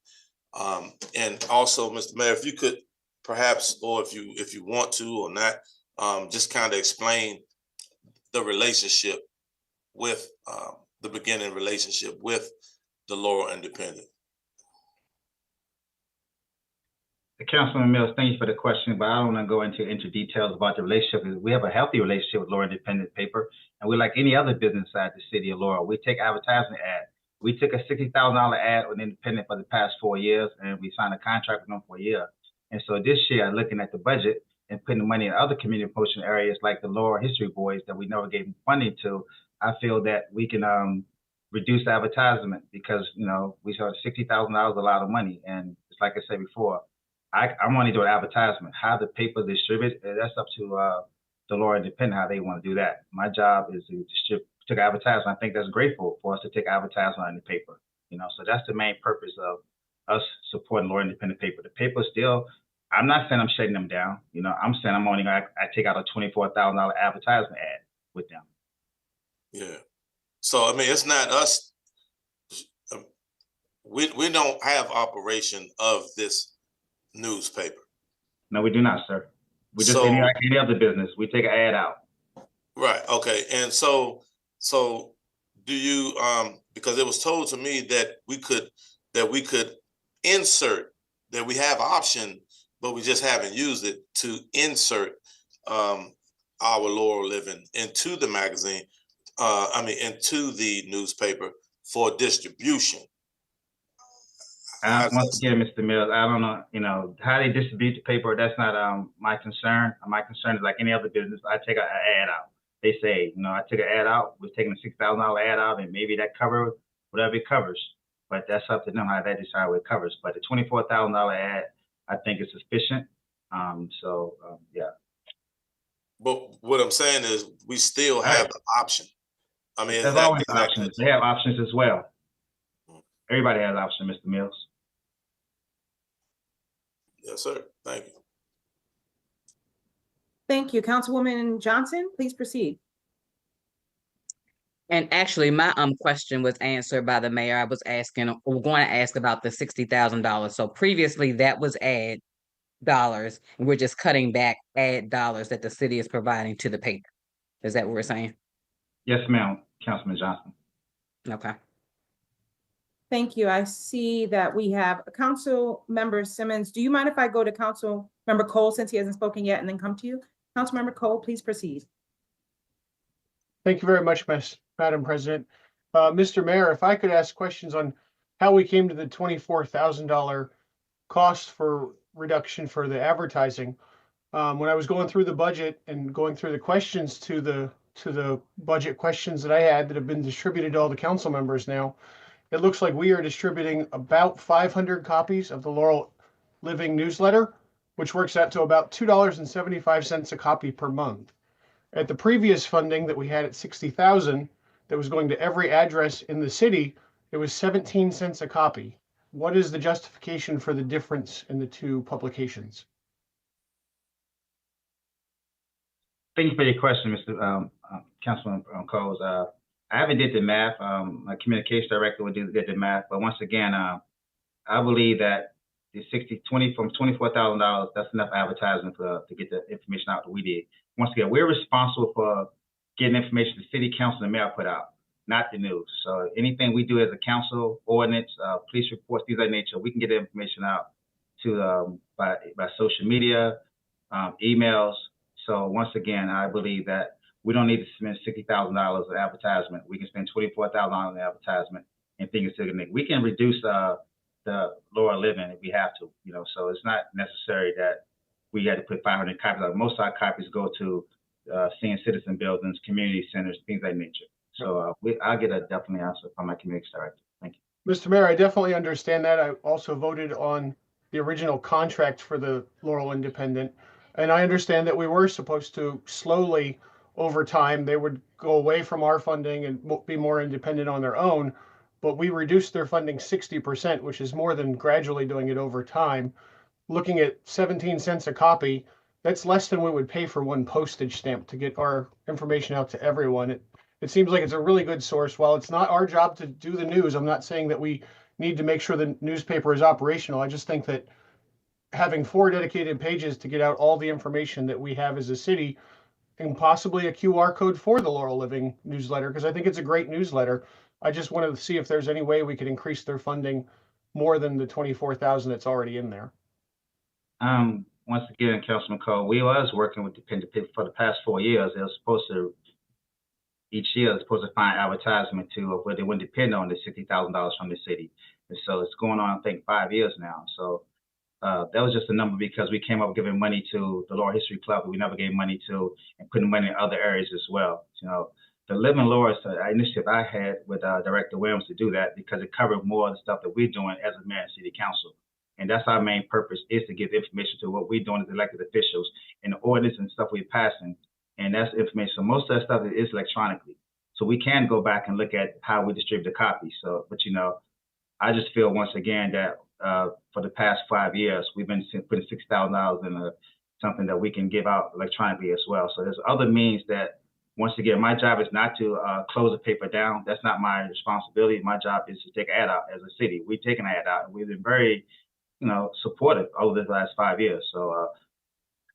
And also, Mr. Mayor, if you could perhaps, or if you want to or not, just kind of explain the relationship with the beginning relationship with the Laurel Independent. Councilman Mills, thank you for the question, but I don't want to go into details about the relationship. We have a healthy relationship with Laurel Independent paper, and we're like any other business inside the city of Laurel. We take advertisement ad. We took a $60,000 ad with Independent for the past 4 years, and we signed a contract with them for a year. And so this year, looking at the budget and putting the money in other community promotion areas like the Laurel History Boys that we never gave funding to, I feel that we can reduce advertisement because, you know, we saw $60,000 a lot of money. And it's like I said before, I'm only doing advertisement. How the paper distribute, that's up to the Laurel Independent, how they want to do that. My job is to distribute, take advertisement. I think that's grateful for us to take advertisement in the paper. You know, so that's the main purpose of us supporting Laurel Independent paper. The paper still, I'm not saying I'm shutting them down. You know, I'm saying I'm only I take out a $24,000 advertisement ad with them. Yeah. So I mean, it's not us. We don't have operation of this newspaper. No, we do not, sir. We just So, any other business. We take an ad out. Right. Okay. And so do you because it was told to me that we could insert, that we have option, but we just haven't used it to insert our Laurel Living into the magazine, into the newspaper for distribution. Once again, Mr. Mills, I don't know, you know, how they distribute the paper. That's not my concern. My concern is like any other business. I take an ad out. They say, you know, I took an ad out. We're taking a $6,000 ad out, and maybe that covers whatever it covers. But that's up to them how they decide what it covers. But the $24,000 ad, I think is sufficient. Yeah. But what I'm saying is, we still have the option. I mean, there's always options. They have options as well. Everybody has options, Mr. Mills. Yes, sir. Thank you. Thank you. Councilwoman Johnson, please proceed. And actually, my question was answered by the mayor. I was asking, we're going to ask about the $60,000. So previously that was ad dollars, and we're just cutting back ad dollars that the city is providing to the paper. Is that what we're saying? Yes, ma'am, Councilman Johnson. Okay. Thank you. I see that we have Council Member Simmons. Do you mind if I go to Council Member Cole since he hasn't spoken yet and then come to you? Council Member Cole, please proceed. Thank you very much, Madam President. Mr. Mayor, if I could ask questions on how we came to the $24,000 cost for reduction for the advertising. When I was going through the budget and going through the questions to the budget questions that I had that have been distributed to all the council members now, it looks like we are distributing about 500 copies of the Laurel Living newsletter, which works out to about $2.75 a copy per month. At the previous funding that we had at $60,000, that was going to every address in the city, it was 17 cents a copy. What is the justification for the difference in the two publications? Thank you for your question, Mr. Councilman Coles. I haven't did the math. My communication director would did the math, but once again, I believe that the from $24,000, that's enough advertisement to get the information out that we did. Once again, we're responsible for getting information the city council and mayor put out, not the news. So anything we do as a council, ordinance, police reports, things of that nature, we can get the information out to by social media, emails. So once again, I believe that we don't need to spend $60,000 of advertisement. We can spend $24,000 on advertisement and things to the next. We can reduce the Laurel Living if we have to, you know. So it's not necessary that we had to put 500 copies out. Most of our copies go to senior citizen buildings, community centers, things of that nature. So I'll get a definitely answer from my community director. Thank you. Mr. Mayor, I definitely understand that. I also voted on the original contract for the Laurel Independent. And I understand that we were supposed to slowly, over time, they would go away from our funding and be more independent on their own. but we reduced their funding 60%, which is more than gradually doing it over time. Looking at 17 cents a copy, that's less than we would pay for one postage stamp to get our information out to everyone. It seems like it's a really good source. While it's not our job to do the news, I'm not saying that we need to make sure the newspaper is operational. I just think that having 4 dedicated pages to get out all the information that we have as a city, and possibly a QR code for the Laurel Living newsletter, because I think it's a great newsletter. I just wanted to see if there's any way we could increase their funding more than the 24,000 that's already in there. Once again, Councilman Cole, we was working with the for the past 4 years. They were supposed to, each year, they're supposed to find advertisement to where they wouldn't depend on the $60,000 from the city. And so it's going on, I think, 5 years now. So that was just a number because we came up giving money to the Laurel History Club, but we never gave money to and putting money in other areas as well. You know, the Living Laurel initiative I had with Director Williams to do that because it covered more of the stuff that we're doing as a mayor and city council. And that's our main purpose, is to give information to what we're doing as elected officials and the ordinance and stuff we're passing. And that's information. So most of that stuff is electronically. So we can go back and look at how we distribute the copies. So, but you know, I just feel once again that for the past 5 years, we've been putting $6,000 in something that we can give out electronically as well. So there's other means that, once again, my job is not to close the paper down. That's not my responsibility. My job is to take an ad out as a city. We've taken an ad out, and we've been very, you know, supportive over the last 5 years. So,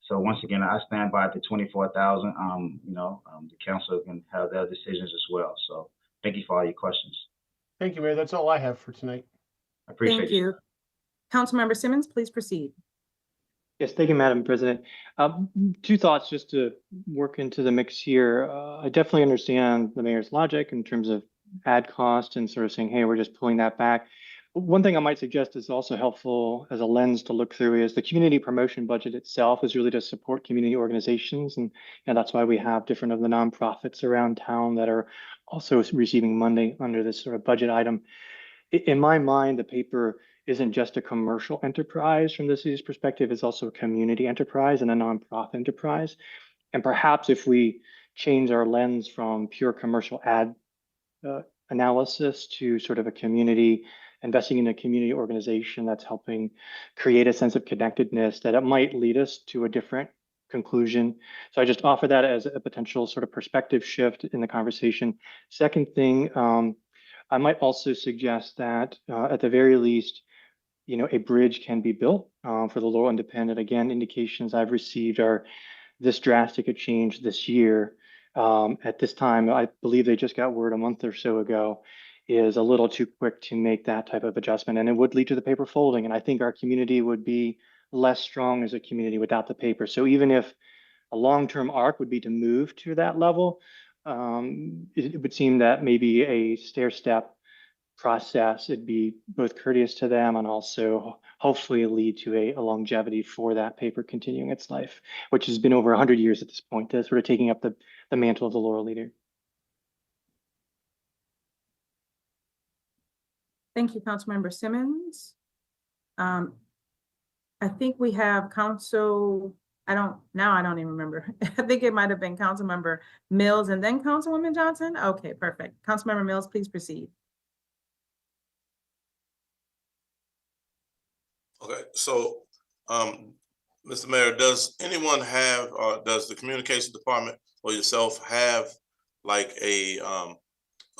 so once again, I stand by the 24,000. You know, the council can have their decisions as well. So, thank you for all your questions. Thank you, Mayor. That's all I have for tonight. I appreciate Thank you. Councilmember Simmons, please proceed. Yes, thank you, Madam President. 2 thoughts just to work into the mix here. I definitely understand the mayor's logic in terms of ad cost and sort of saying, hey, we're just pulling that back. One thing I might suggest is also helpful as a lens to look through is the community promotion budget itself is really to support community organizations. And that's why we have different of the nonprofits around town that are also receiving money under this sort of budget item. In my mind, the paper isn't just a commercial enterprise from the city's perspective, it's also a community enterprise and a nonprofit enterprise. And perhaps if we change our lens from pure commercial ad analysis to sort of a community, investing in a community organization that's helping create a sense of connectedness, that it might lead us to a different conclusion. So I just offer that as a potential sort of perspective shift in the conversation. Second thing, I might also suggest that at the very least, you know, a bridge can be built for the Laurel Independent. Again, indications I've received are this drastic a change this year. At this time, I believe they just got word a month or so ago, is a little too quick to make that type of adjustment, and it would lead to the paper folding. And I think our community would be less strong as a community without the paper. So even if a long-term arc would be to move to that level, it would seem that maybe a stair-step process, it'd be both courteous to them and also hopefully lead to a longevity for that paper continuing its life, which has been over 100 years at this point, sort of taking up the mantle of the Laurel leader. Thank you, Councilmember Simmons. I think we have I don't even remember. I think it might have been Councilmember Mills and then Councilwoman Johnson. Okay, perfect. Councilmember Mills, please proceed. Okay, so, Mr. Mayor, does anyone have, does the communications department or yourself have like a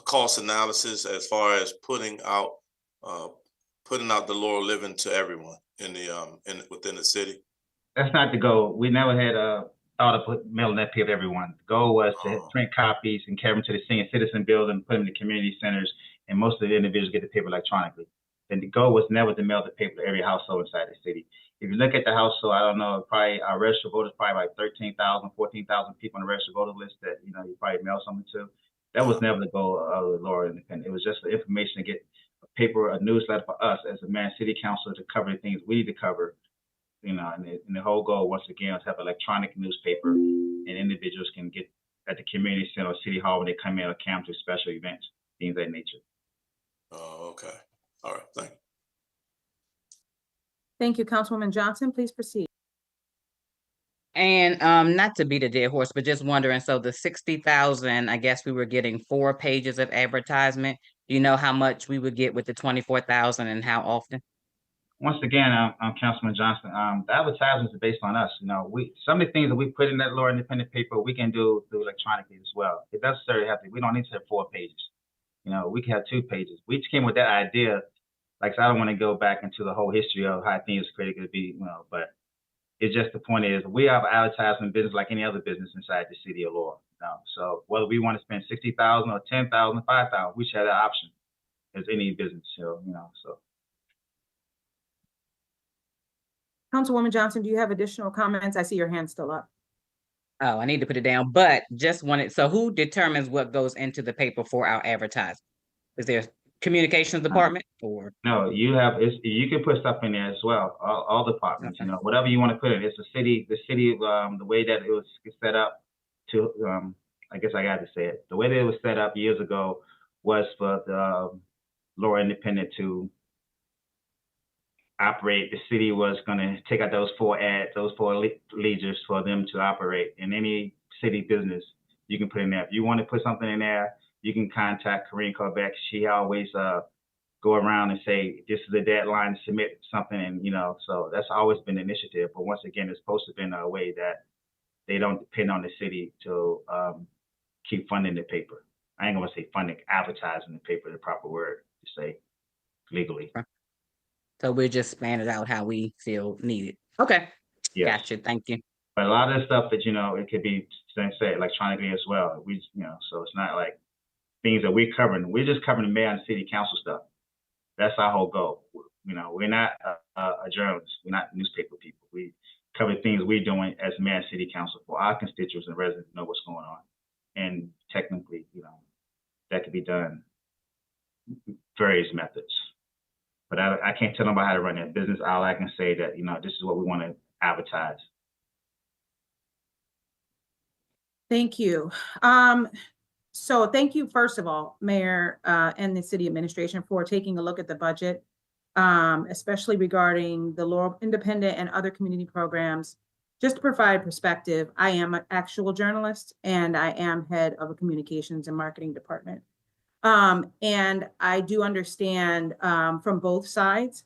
cost analysis as far as putting out the Laurel Living to everyone in the within the city? That's not the goal. We never had thought of mailing that paper to everyone. The goal was to print copies and carry them to the senior citizen building, put them in the community centers, and most of the individuals get the paper electronically. And the goal was never to mail the paper to every household inside the city. If you look at the household, I don't know, probably our registered voters, probably like 13,000, 14,000 people on the registered voter list that, you know, you probably mail something to. That was never the goal of the Laurel Independent. It was just the information to get a paper, a newsletter for us as a mayor and city council to cover the things we need to cover. You know, and the whole goal, once again, is to have electronic newspaper, and individuals can get at the community center or city hall when they come in or come to special events, things of that nature. Oh, okay. All right, thank you. Thank you, Councilwoman Johnson, please proceed. And not to beat a dead horse, but just wondering, so the 60,000, I guess we were getting 4 pages of advertisement. Do you know how much we would get with the 24,000 and how often? Once again, Councilman Johnson, the advertisements are based on us. You know, some of the things that we put in that Laurel independent paper, we can do electronically as well. It doesn't necessarily have to. We don't need to have 4 pages. You know, we can have 2 pages. We just came with that idea. Like, so I don't want to go back into the whole history of how things created to be, you know, but it's just the point is we have an advertisement business like any other business inside the city of Laurel. You know? So whether we want to spend 60,000 or 10,000, 5,000, we should have that option as any business. So, you know, so. Councilwoman Johnson, do you have additional comments? I see your hand still up. Oh, I need to put it down, but just wanted, so who determines what goes into the paper for our advertising? Is there a communications department or? No, you can put stuff in there as well, all departments, Okay. you know, whatever you want to put in. It's the city, the way that it was set up to, I guess I got to say it. The way that it was set up years ago was for the Laurel Independent to operate. The city was going to take out those 4 leaders for them to operate. In any city business, you can put in there. If you want to put something in there, you can contact Corinne Corbeck. She always go around and say, this is the deadline to submit something. And, you know, so that's always been an initiative. But once again, it's supposed to be in a way that they don't depend on the city to keep funding the paper. I ain't going to say funding, advertising the paper, the proper word to say legally. So we'll just span it out how we feel needed. Okay. Yes. Gotcha. Thank you. But a lot of the stuff that, you know, it could be say electronically as well. We, you know, so it's not like things that we're covering. We're just covering the mayor and city council stuff. That's our whole goal. You know, we're not a journalist. We're not newspaper people. We cover things we're doing as mayor and city council for our constituents and residents know what's going on. And technically, you know, that could be done various methods. But I can't tell nobody how to run their business. All I can say that, you know, this is what we want to advertise. Thank you. So thank you, first of all, Mayor and the city administration for taking a look at the budget, especially regarding the Laurel Independent and other community programs. Just to provide perspective, I am an actual journalist and I am head of a communications and marketing department. And I do understand from both sides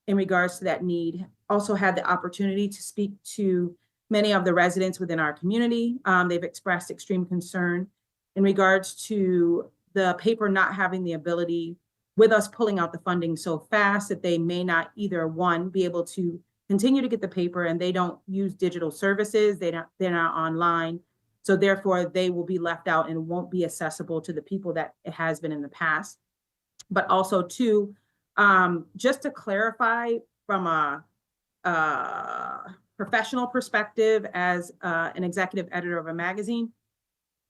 in regards to that need. Also had the opportunity to speak to many of the residents within our community. They've expressed extreme concern in regards to the paper not having the ability with us pulling out the funding so fast that they may not either, one, be able to continue to get the paper, and they don't use digital services, they're not online. So therefore they will be left out and won't be accessible to the people that it has been in the past. But also two, just to clarify from a professional perspective as an executive editor of a magazine,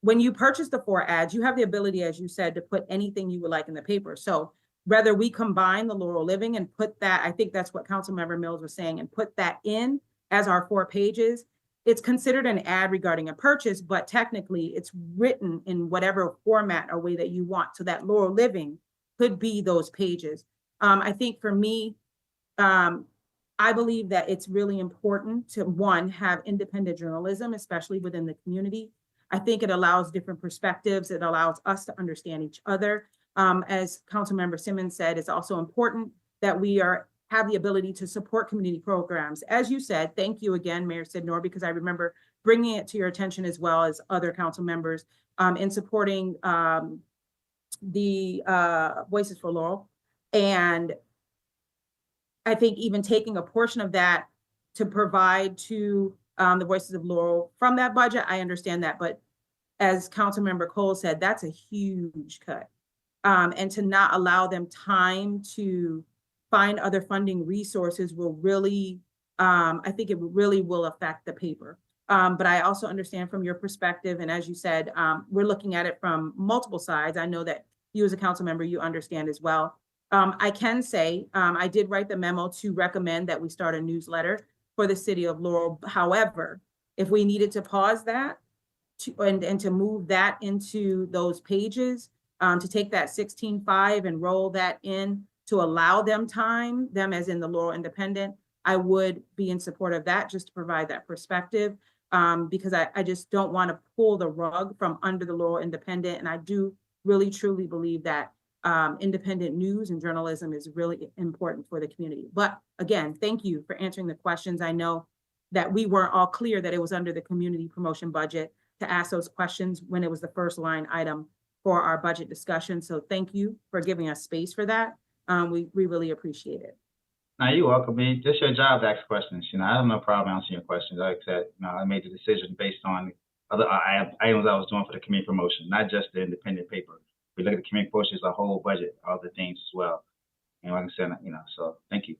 when you purchase the 4 ads, you have the ability, as you said, to put anything you would like in the paper. So whether we combine the Laurel Living and put that, I think that's what Councilmember Mills was saying, and put that in as our 4 pages, it's considered an ad regarding a purchase, but technically it's written in whatever format or way that you want. So that Laurel Living could be those pages. I think for me, I believe that it's really important to, one, have independent journalism, especially within the community. I think it allows different perspectives. It allows us to understand each other. As Councilmember Simmons said, it's also important that we have the ability to support community programs. As you said, thank you again, Mayor Sidnor, because I remember bringing it to your attention as well as other council members in supporting the Voices for Laurel. And I think even taking a portion of that to provide to the Voices of Laurel from that budget, I understand that. But as Councilmember Cole said, that's a huge cut. And to not allow them time to find other funding resources will really, I think it really will affect the paper. But I also understand from your perspective, and as you said, we're looking at it from multiple sides. I know that you as a council member, you understand as well. I can say, I did write the memo to recommend that we start a newsletter for the city of Laurel. However, if we needed to pause that and to move that into those pages, to take that 16.5 and roll that in to allow them time, them as in the Laurel Independent, I would be in support of that just to provide that perspective, because I just don't want to pull the rug from under the Laurel Independent. And I do really, truly believe that independent news and journalism is really important for the community. But again, thank you for answering the questions. I know that we weren't all clear that it was under the community promotion budget to ask those questions when it was the first line item for our budget discussion. So thank you for giving us space for that. We really appreciate it. Now, you're welcome. I mean, it's your job to ask questions. I have no problem answering your questions. Like I said, I made the decision based on other items I was doing for the community promotion, not just the independent paper. We look at the community promotion as a whole budget, other things as well. And like I said, so thank you.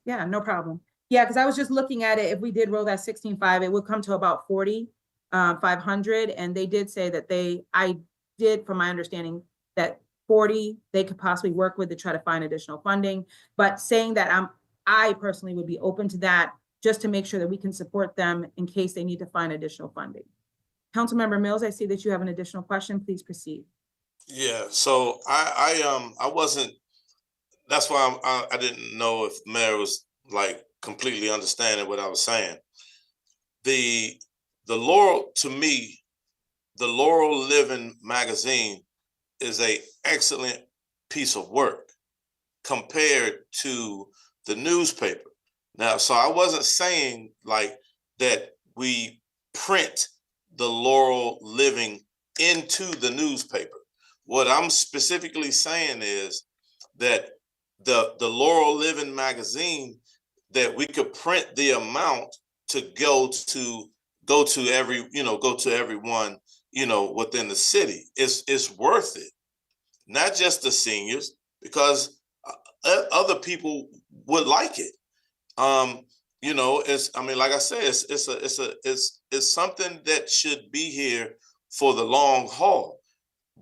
Yeah, no problem. Yeah, because I was just looking at it. If we did roll that 16.5, it would come to about 40,500. And they did say that I did, from my understanding, that 40 they could possibly work with to try to find additional funding. But saying that I personally would be open to that just to make sure that we can support them in case they need to find additional funding. Councilmember Mills, I see that you have an additional question. Please proceed. Yeah, so I wasn't, that's why I didn't know if the mayor was like completely understanding what I was saying. The Laurel, to me, the Laurel Living magazine is a excellent piece of work compared to the newspaper. Now, so I wasn't saying like that we print the Laurel Living into the newspaper. What I'm specifically saying is that the Laurel Living magazine, that we could print the amount to go to everyone, within the city. It's worth it. Not just the seniors, because other people would like it. Like I said, it's something that should be here for the long haul.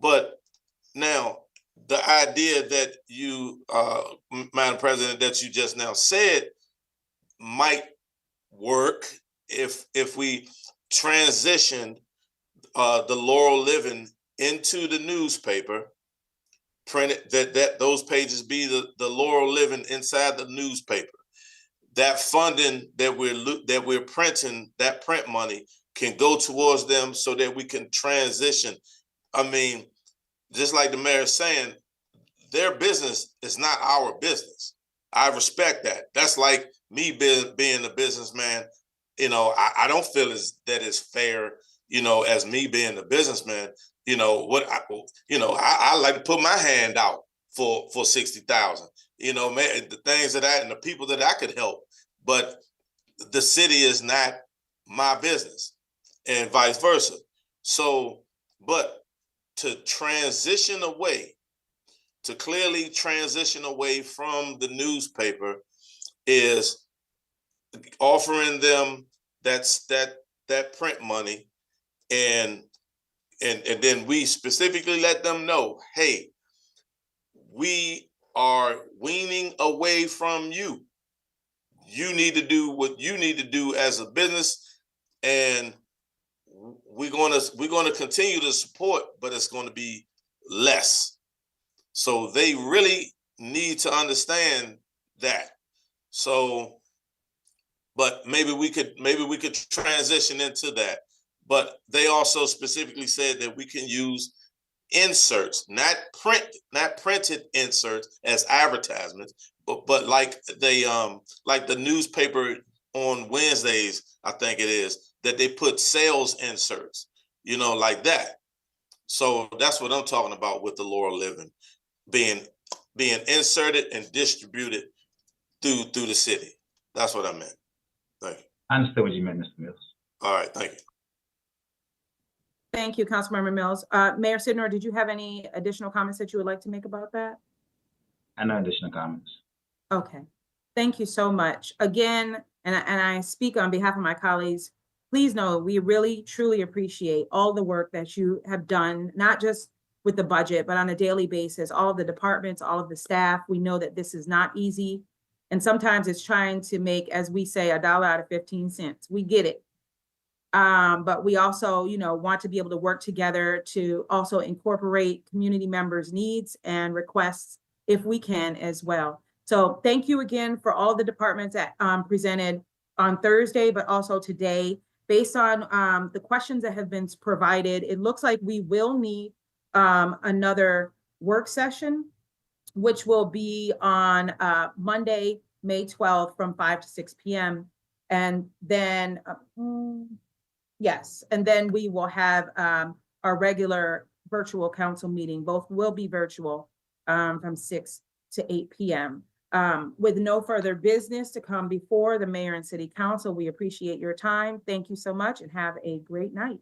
But now, the idea that you, Madam President, that you just now said might work if we transitioned the Laurel Living into the newspaper, printed that those pages be the Laurel Living inside the newspaper. That funding that we're printing, that print money can go towards them so that we can transition. I mean, just like the mayor is saying, their business is not our business. I respect that. That's like me being a businessman. I don't feel that it's fair, as me being a businessman. I like to put my hand out for 60,000. The things that and the people that I could help, but the city is not my business, and vice versa. So, but to clearly transition away from the newspaper is offering them that print money, and then we specifically let them know, hey, we are weaning away from you. You need to do what you need to do as a business, and we're gonna continue to support, but it's going to be less. So they really need to understand that. So, but maybe we could transition into that. But they also specifically said that we can use inserts, not printed inserts as advertisements, but like the newspaper on Wednesdays, I think it is, that they put sales inserts, like that. So that's what I'm talking about with the Laurel Living being inserted and distributed through the city. That's what I meant. Thank you. I understood what you meant, Mr. Mills. All right, thank you. Thank you, Councilmember Mills. Mayor Sidnor, did you have any additional comments that you would like to make about that? No additional comments. Okay, thank you so much. Again, and I speak on behalf of my colleagues, please know we really, truly appreciate all the work that you have done, not just with the budget, but on a daily basis, all of the departments, all of the staff. We know that this is not easy. And sometimes it's trying to make, as we say, $1 out of 15 cents. We get it. But we also, want to be able to work together to also incorporate community members' needs and requests if we can as well. So thank you again for all the departments that presented on Thursday, but also today. Based on the questions that have been provided, it looks like we will need another work session, which will be on Monday, May 12th from 5 to 6 p.m. And then, yes, and then we will have our regular virtual council meeting. Both will be virtual from 6 to 8 p.m. With no further business to come before the mayor and city council, we appreciate your time. Thank you so much and have a great night.